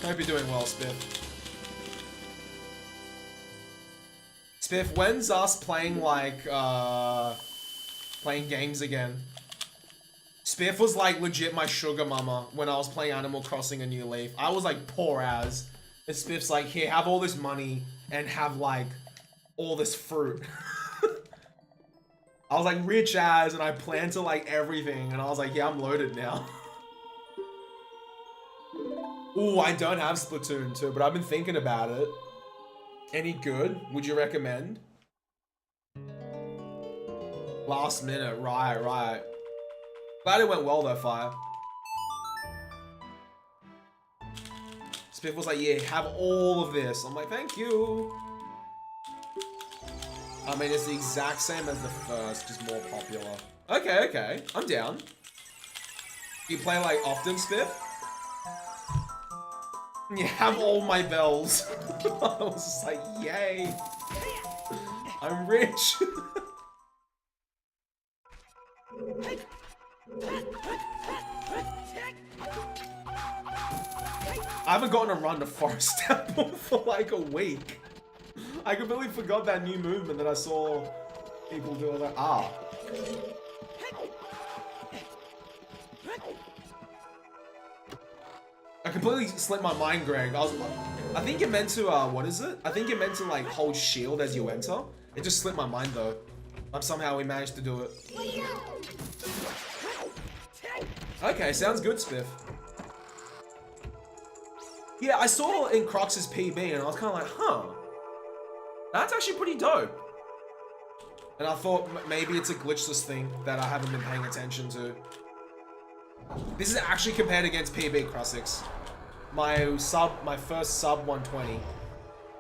[SPEAKER 1] Hope you're doing well, Spiff. Spiff, when's us playing like, playing games again? Spiff was like legit my sugar mama when I was playing Animal Crossing A New Leaf. I was like poor as. And Spiff's like, here, have all this money and have like all this fruit. I was like rich as and I planted like everything and I was like, yeah, I'm loaded now. Ooh, I don't have Splatoon 2, but I've been thinking about it. Any good? Would you recommend? Last minute, right. Glad it went well though, Fire. Spiff was like, yeah, have all of this. I'm like, thank you. I mean, it's the exact same as the first, just more popular. Okay. I'm down. You play like often, Spiff? Yeah, have all my bells. I was just like, yay. I'm rich. I haven't gotten a run to Forest Temple for like a week. I completely forgot that new movement that I saw people do. Like, ah. I completely slipped my mind, Greg. I think you're meant to, what is it? I think you're meant to like hold shield as you enter. It just slipped my mind though. But somehow we managed to do it. Okay, sounds good, Spiff. Yeah, I saw in Crox's PB and I was kind of like, huh. That's actually pretty dope. And I thought maybe it's a glitchless thing that I haven't been paying attention to. This is actually compared against PB Crossix. My first sub 120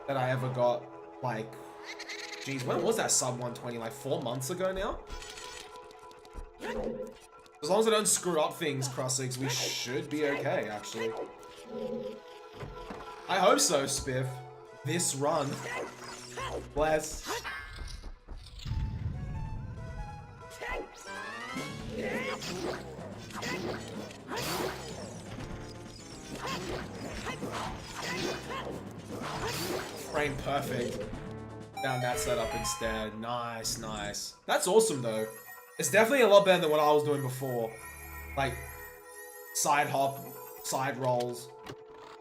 [SPEAKER 1] that I ever got, like, geez, when was that sub 120? Like 4 months ago now? As long as I don't screw up things, Crossix, we should be okay, actually. I hope so, Spiff. This run. Bless. Frame perfect. Found that setup instead. Nice. That's awesome though. It's definitely a lot better than what I was doing before. Like, side hop, side rolls.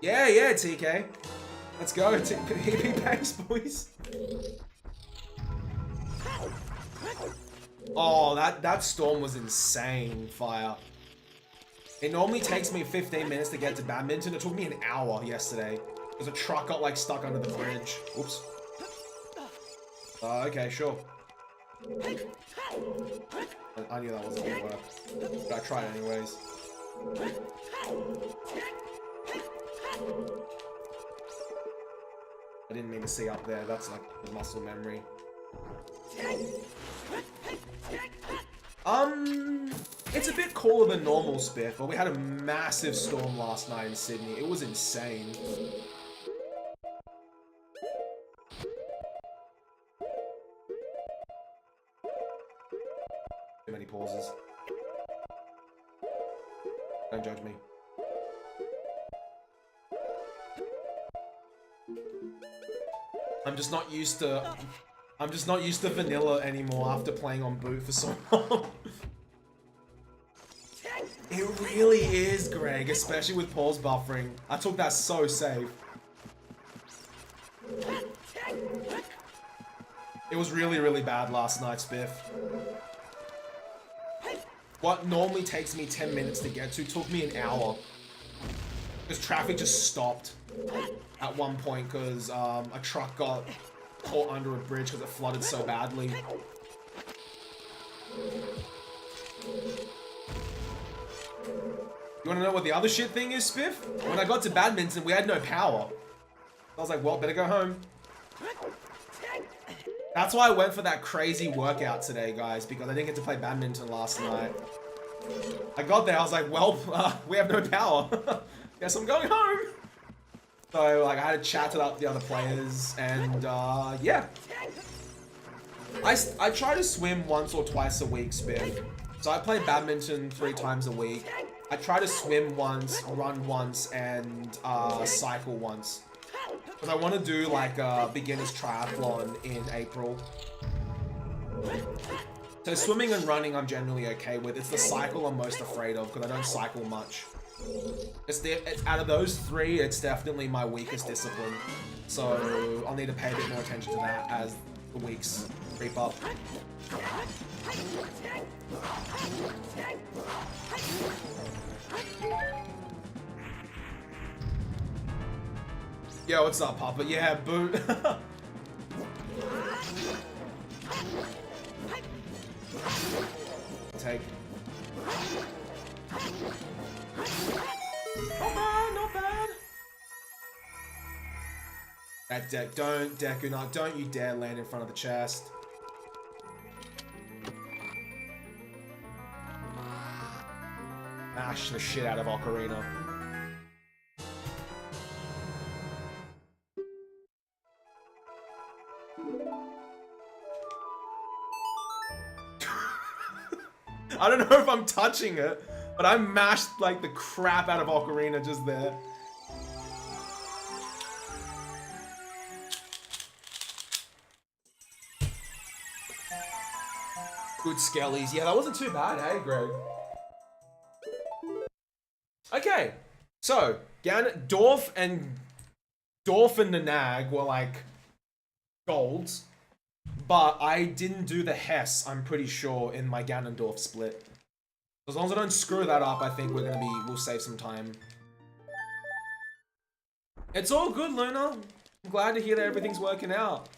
[SPEAKER 1] Yeah, TK. Let's go, PB Banks, boys. Oh, that storm was insane, Fire. It normally takes me 15 minutes to get to badminton. It took me an hour yesterday. Because a truck got like stuck under the bridge. Oops. Okay, sure. I knew that wasn't gonna work. But I tried anyways. I didn't mean to see up there. That's like the muscle memory. It's a bit cooler than normal, Spiff, but we had a massive storm last night in Sydney. It was insane. Too many pauses. I'm just not used to... I'm just not used to vanilla anymore after playing on boot for so long. It really is, Greg, especially with pause buffering. I took that so safe. It was really, really bad last night, Spiff. What normally takes me 10 minutes to get to took me an hour. Because traffic just stopped at one point because a truck got caught under a bridge because it flooded so badly. You wanna know what the other shit thing is, Spiff? When I got to badminton, we had no power. I was like, well, better go home. That's why I went for that crazy workout today, guys, because I didn't get to play badminton last night. I got there, I was like, well, we have no power. Guess I'm going home. So, like, I had to chat to the other players, and, yeah. I try to swim once or twice a week, Spiff. So I play badminton 3 times a week. I try to swim once, run once, and cycle once. Because I want to do like a beginner's triathlon in April. So swimming and running I'm generally okay with. It's the cycle I'm most afraid of because I don't cycle much. It's out of those 3, it's definitely my weakest discipline. So I'll need to pay a bit more attention to that as the weeks creep up. Yo, what's up, Papa? Yeah, boot. Take. Not bad, not bad. That deck, don't, Deku, don't you dare land in front of the chest. Mash the shit out of Ocarina. I don't know if I'm touching it, but I mashed like the crap out of Ocarina just there. Good skellies. Yeah, that wasn't too bad, hey, Greg? Okay, so Dorf and Nanag were like golds, but I didn't do the Hess, I'm pretty sure, in my Ganondorf split. As long as I don't screw that up, I think we'll save some time. It's all good, Luna. I'm glad to hear that everything's working out.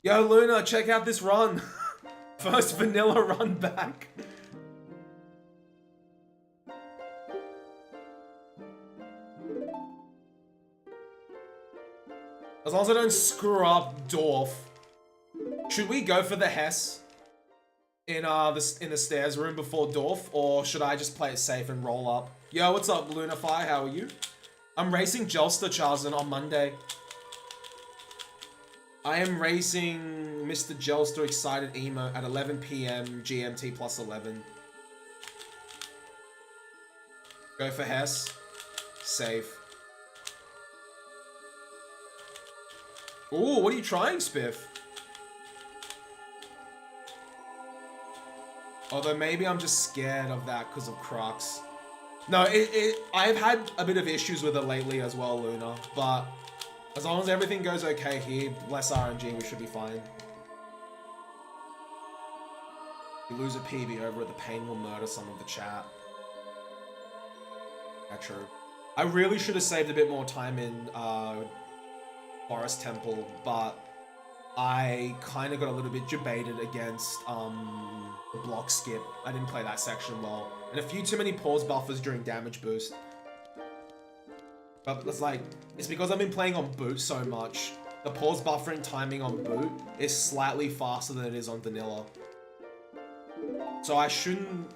[SPEAKER 1] Yo, Luna, check out this run. First vanilla run back. As long as I don't screw up Dorf. Should we go for the Hess in the stairs room before Dorf, or should I just play it safe and roll up? Yo, what's up, Lunafy? How are you? I'm racing Jelster Charzan on Monday. I am racing Mr. Jelster Excited Emo at 11 PM GMT plus 11. Go for Hess. Safe. Ooh, what are you trying, Spiff? Although maybe I'm just scared of that because of Crux. No, I've had a bit of issues with it lately as well, Luna. But as long as everything goes okay here, less RNG, we should be fine. You lose a PB over it, the pain will murder some of the chat. Yeah, true. I really should have saved a bit more time in Forest Temple, but I kind of got a little bit debated against the block skip. I didn't play that section well. And a few too many pause buffers during damage boost. But it's because I've been playing on boot so much. The pause buffering timing on boot is slightly faster than it is on vanilla. So I shouldn't,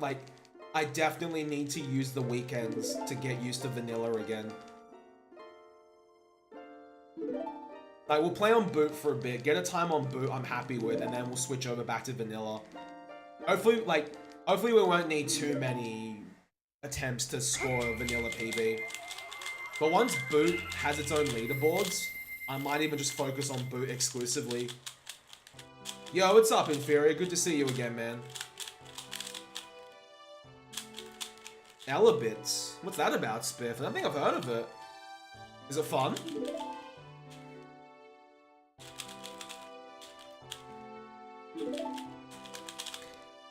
[SPEAKER 1] I definitely need to use the weekends to get used to vanilla again. Like, we'll play on boot for a bit, get a time on boot I'm happy with, and then we'll switch over back to vanilla. Hopefully we won't need too many attempts to score a vanilla PB. But once boot has its own leaderboards, I might even just focus on boot exclusively. Yo, what's up, Inferior? Good to see you again, man. Elabits. What's that about, Spiff? I don't think I've heard of it. Is it fun?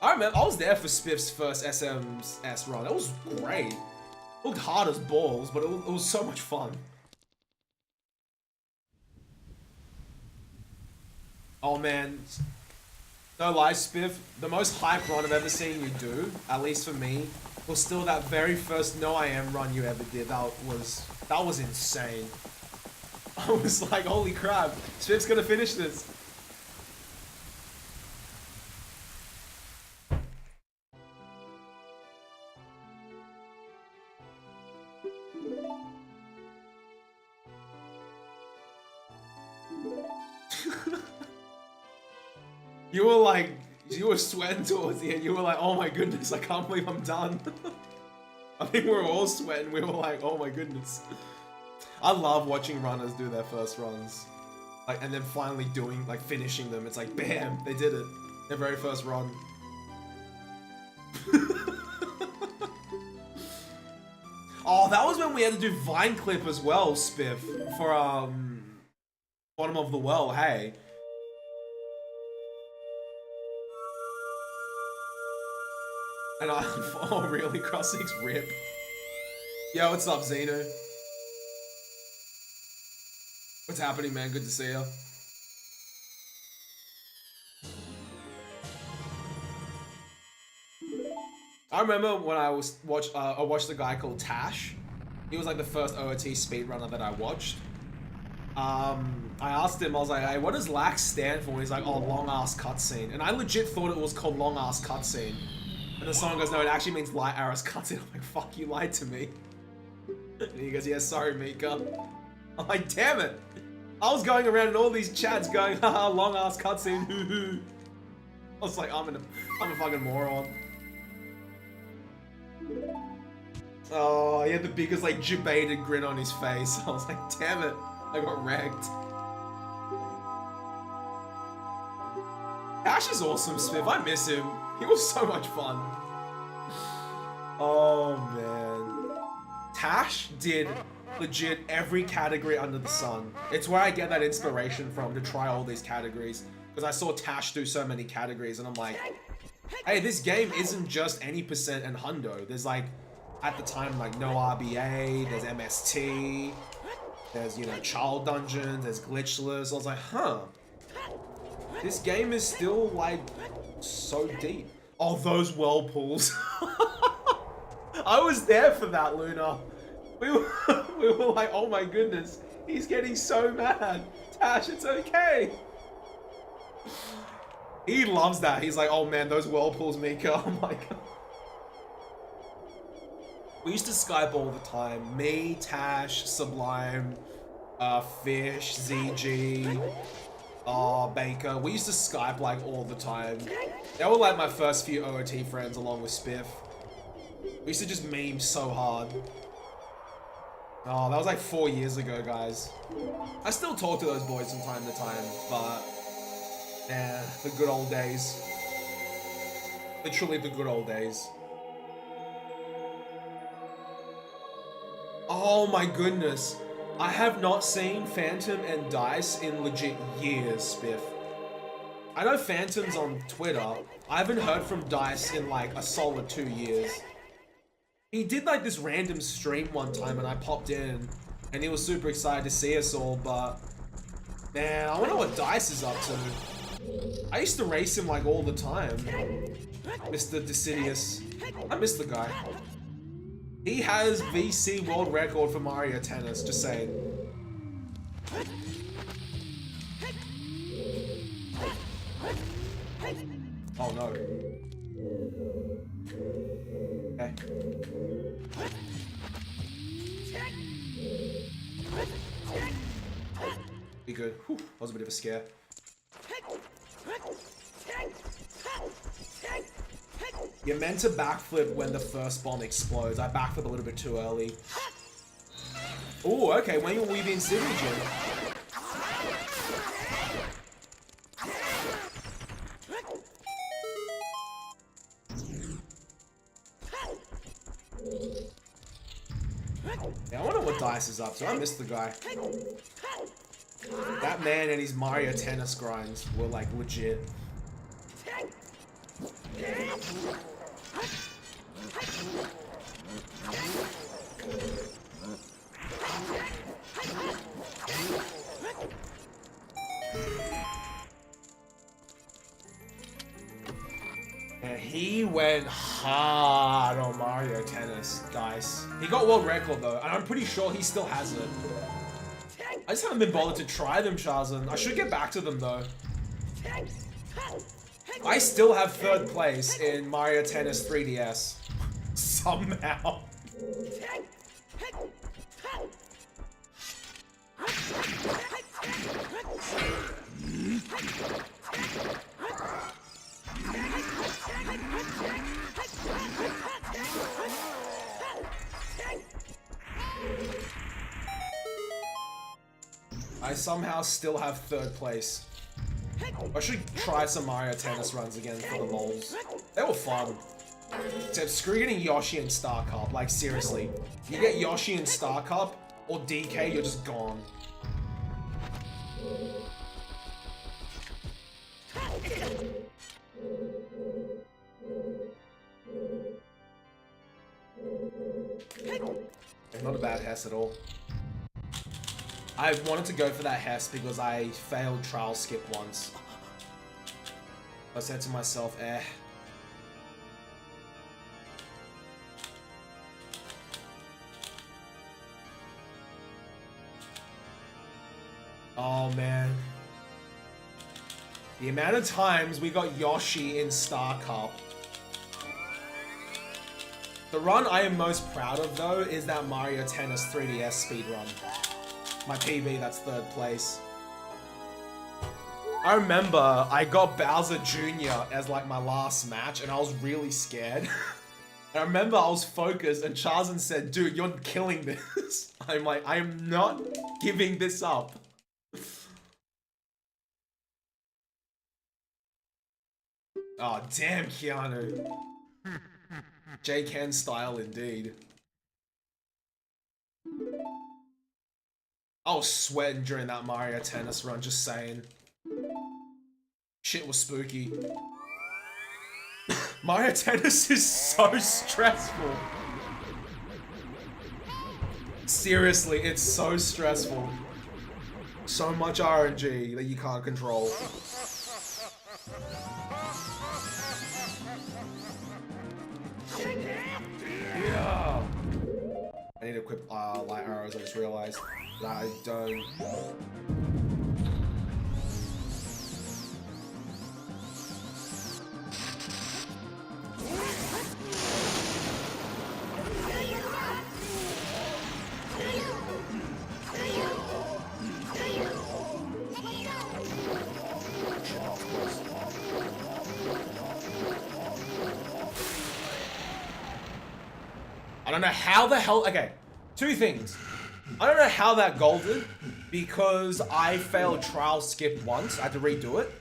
[SPEAKER 1] I remember, I was there for Spiff's first SMS run. It was great. It looked hard as balls, but it was so much fun. Oh man, no lies, Spiff. The most hype run I've ever seen you do, at least for me, was still that very first No I Am run you ever did. That was insane. I was like, holy crap, Spiff's gonna finish this. You were sweating towards the end. You were like, oh my goodness, I can't believe I'm done. I think we were all sweating. We were like, oh my goodness. I love watching runners do their first runs. Like, and then finally finishing them. It's like, bam, they did it. Their very first run. Oh, that was when we had to do Vine Clip as well, Spiff. For, Bottom of the Well, hey. And oh really, Cross6 rip. Yo, what's up, Zeno? What's happening, man? Good to see you. I remember when I watched a guy called Tash. He was like the first OOT speedrunner that I watched. I asked him, I was like, hey, what does LAX stand for? And he's like, oh, long ass cutscene. And I legit thought it was called long ass cutscene. And the song goes, no, it actually means light arrows cutscene. I'm like, fuck, you lied to me. And he goes, yeah, sorry, Mika. I'm like, damn it. I was going around in all these chats going, haha, long ass cutscene, hoo hoo. I was like, I'm a fucking moron. Oh, he had the biggest, like, debated grin on his face. I was like, damn it. I got wrecked. Ash is awesome, Spiff. I miss him. He was so much fun. Oh, man. Tash did legit every category under the sun. It's where I get that inspiration from to try all these categories. Because I saw Tash do so many categories and I'm like, hey, this game isn't just any percent and hundo. There's like, at the time, like no RBA, there's MST, there's, you know, child dungeons, there's glitchless. I was like, huh. This game is still like so deep. Oh, those whirlpools. I was there for that, Luna. We were like, oh my goodness, he's getting so mad. Tash, it's okay. He loves that. He's like, oh man, those whirlpools, Mika. Oh my god. We used to Skype all the time. Me, Tash, Sublime, Fish, ZG, Baker. We used to Skype like all the time. They were like my first few OOT friends along with Spiff. We used to just meme so hard. Oh, that was like 4 years ago, guys. I still talk to those boys from time to time, but yeah, the good old days. Literally the good old days. Oh my goodness. I have not seen Phantom and Dice in legit years, Spiff. I know Phantom's on Twitter. I haven't heard from Dice in like a solid 2 years. He did like this random stream one time and I popped in and he was super excited to see us all, but man, I wonder what Dice is up to. I used to race him like all the time. Mr. Decidius. I miss the guy. He has VC world record for Mario Tennis, just saying. Oh no. Okay. Be good. Whew, that was a bit of a scare. You're meant to backflip when the first bomb explodes. I backflip a little bit too early. Oh, okay. When will we be in City Gym? wonder what Dice is up to. I missed the guy. That man and his Mario Tennis grinds were like legit. And he went hard on Mario Tennis, guys. He got world record though, and I'm pretty sure he still has it. I just haven't been bothered to try them, Charzan. I should get back to them though. I still have 3rd place in Mario Tennis 3DS. Somehow. I somehow still have 3rd place. I should try some Mario Tennis runs again for the lols. They were fun. Except screw getting Yoshi and Star Cup. Like seriously, if you get Yoshi and Star Cup or DK, you're just gone. Not a bad Hess at all. I wanted to go for that Hess because I failed trial skip once. I said to myself, eh. Oh man. The amount of times we got Yoshi in Star Cup. The run I am most proud of though is that Mario Tennis 3DS speedrun. My PB, that's 3rd place. I remember I got Bowser Jr. as like my last match and I was really scared. I remember I was focused and Charzan said, dude, you're killing this. I'm like, I am not giving this up. Oh, damn, Keanu. J. Ken style indeed. I was sweating during that Mario Tennis run, just saying. Shit was spooky. Mario Tennis is so stressful. Seriously, it's so stressful. So much RNG that you can't control. Yeah. I need to equip light arrows, I just realized that I don't. I don't know how the hell. Okay, 2 things. I don't know how that golded because I failed trial skip once. I had to redo it,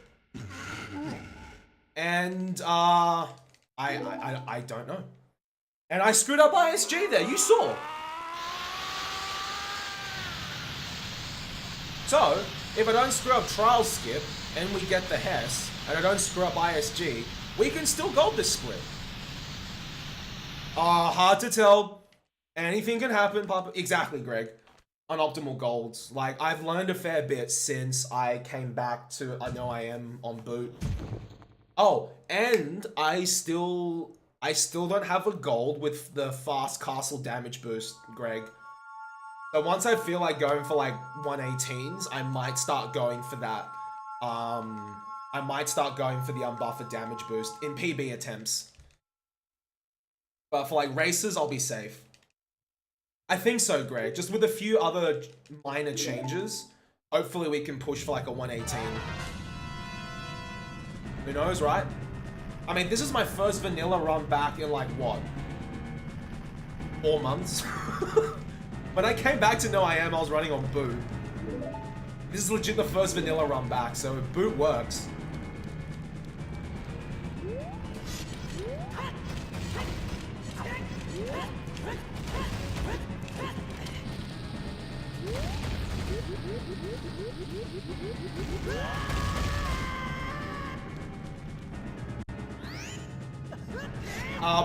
[SPEAKER 1] and I don't know. And I screwed up ISG there. You saw. So if I don't screw up trial skip and we get the Hess, and I don't screw up ISG, we can still gold this split. Hard to tell. Anything can happen, Papa. Exactly, Greg. Unoptimal golds. Like, I've learned a fair bit since I came back to I Know I Am on boot. Oh, and I still don't have a gold with the fast castle damage boost, Greg. So once I feel like going for like 118s, I might start going for that. I might start going for the unbuffered damage boost in PB attempts. But for like races, I'll be safe. I think so, Greg. Just with a few other minor changes, hopefully we can push for like a 118. Who knows, right? I mean, this is my first vanilla run back in like, what? 4 months? When I came back to Know I Am, I was running on boot. This is legit the first vanilla run back, so if boot works.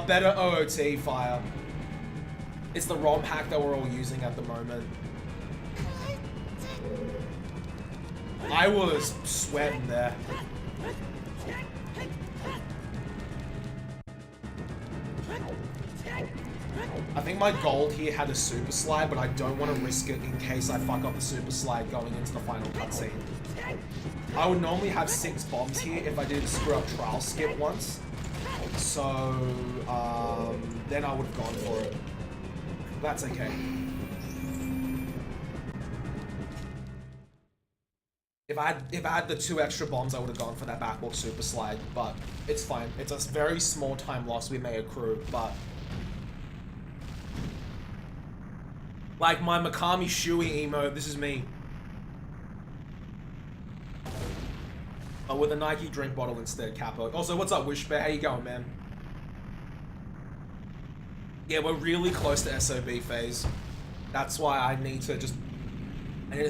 [SPEAKER 1] Better OOT fire. It's the ROM hack that we're all using at the moment. I was sweating there. I think my gold here had a super slide, but I don't want to risk it in case I fuck up the super slide going into the final cutscene. I would normally have 6 bombs here if I didn't screw up trial skip once. So, then I would have gone for it. That's okay. If I had the 2 extra bombs, I would have gone for that backward super slide, but it's fine. It's a very small time loss we may accrue, but... Like my MikamiHero emote, this is me. Oh, with a Nike drink bottle instead, Capo. Also, what's up, Wishbear? How you going, man? Yeah, we're really close to SOB phase. That's why I need to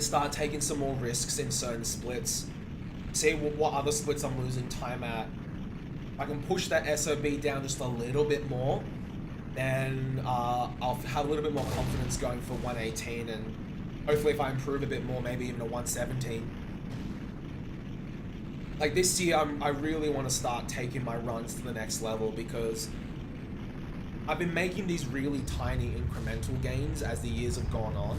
[SPEAKER 1] start taking some more risks in certain splits. See what other splits I'm losing time at. If I can push that SOB down just a little bit more, then I'll have a little bit more confidence going for 118, and hopefully if I improve a bit more, maybe even a 117. Like this year, I really want to start taking my runs to the next level because I've been making these really tiny incremental gains as the years have gone on,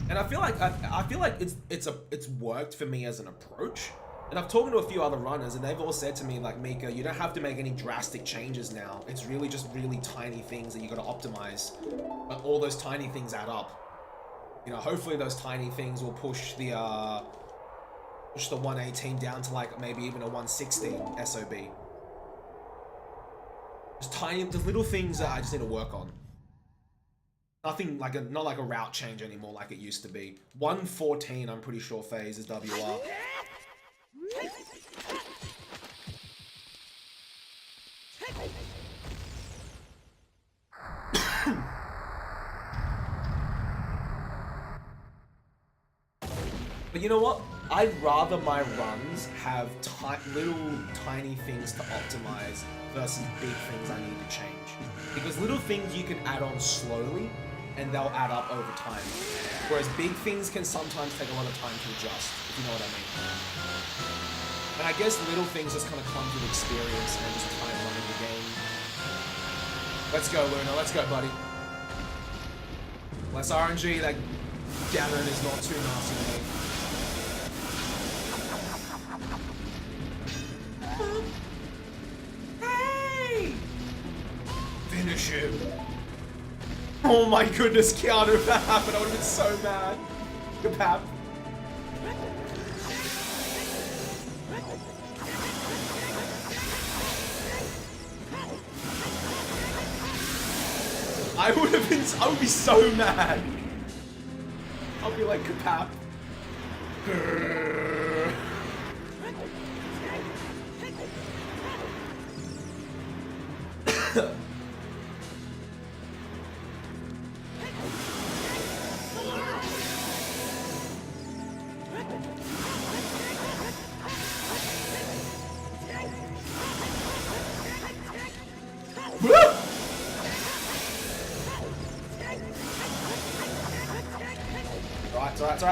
[SPEAKER 1] and I feel like it's worked for me as an approach. And I've talked to a few other runners, and they've all said to me, like, Mika, you don't have to make any drastic changes now. It's really just really tiny things that you got to optimize. But all those tiny things add up. You know, hopefully those tiny things will push the 118 down to like maybe even a 116 SOB. Just little things that I just need to work on. Nothing like not like a route change anymore like it used to be. 114, I'm pretty sure phase is WR. But you know what? I'd rather my runs have little tiny things to optimize versus big things I need to change. Because little things you can add on slowly and they'll add up over time. Whereas big things can sometimes take a lot of time to adjust, if you know what I mean. And I guess little things just kind of come with experience and just time running the game. Let's go, Luna. Let's go, buddy. Less RNG, that Ganon is not too nasty to me. Hey! Finish him. Oh my goodness, Keanu, if that happened, I would have been so mad. Kapap. I would be so mad. I'll be like, Kapap.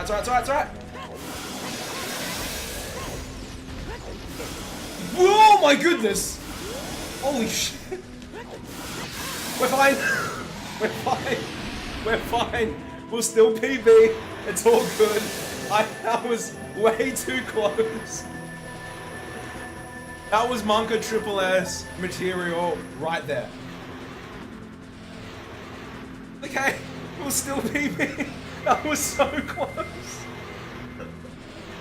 [SPEAKER 1] It's alright. Oh my goodness! Holy shit! We're fine! We're fine! We'll still PB! It's all good! That was way too close! That was Monka Triple S material right there. Okay, we'll still PB! That was so close!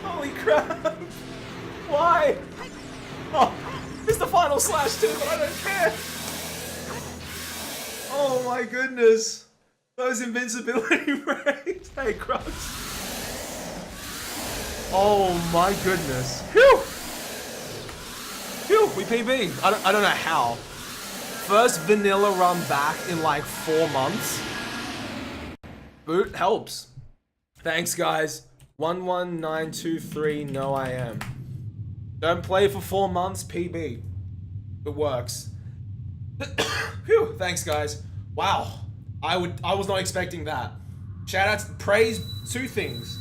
[SPEAKER 1] Holy crap! Why? Oh, it's the final slash too, but I don't care! Oh my goodness! Those invincibility rays! Hey, Crux! Oh my goodness! Phew! Phew! We PB! I don't know how. First vanilla run back in like 4 months. Boot helps. Thanks, guys. 11923, no I am. Don't play for 4 months, PB. It works. Phew, thanks, guys. Wow. I was not expecting that. Shoutouts, praise 2 things.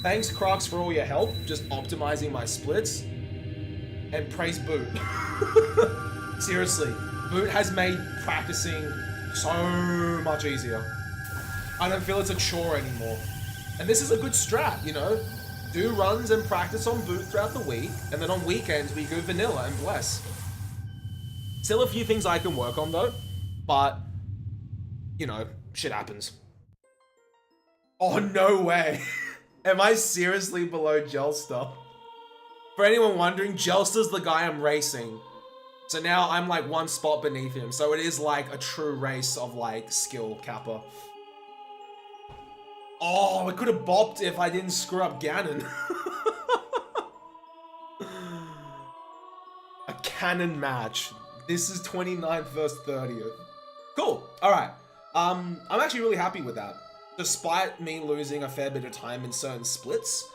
[SPEAKER 1] Thanks, Crocs, for all your help, just optimizing my splits. And praise Boot. Seriously, Boot has made practicing so much easier. I don't feel it's a chore anymore. And this is a good strat, you know? Do runs and practice on Boot throughout the week, and then on weekends we go vanilla and bless. Still a few things I can work on though, but, you know, shit happens. Oh, no way. Am I seriously below Gelster? For anyone wondering, Gelster's the guy I'm racing. So now I'm like 1 spot beneath him. So it is like a true race of like skill kappa. Oh, I could have bopped if I didn't screw up Ganon. A canon match. This is 29th versus 30th. Cool. Alright. I'm actually really happy with that. Despite me losing a fair bit of time in certain splits,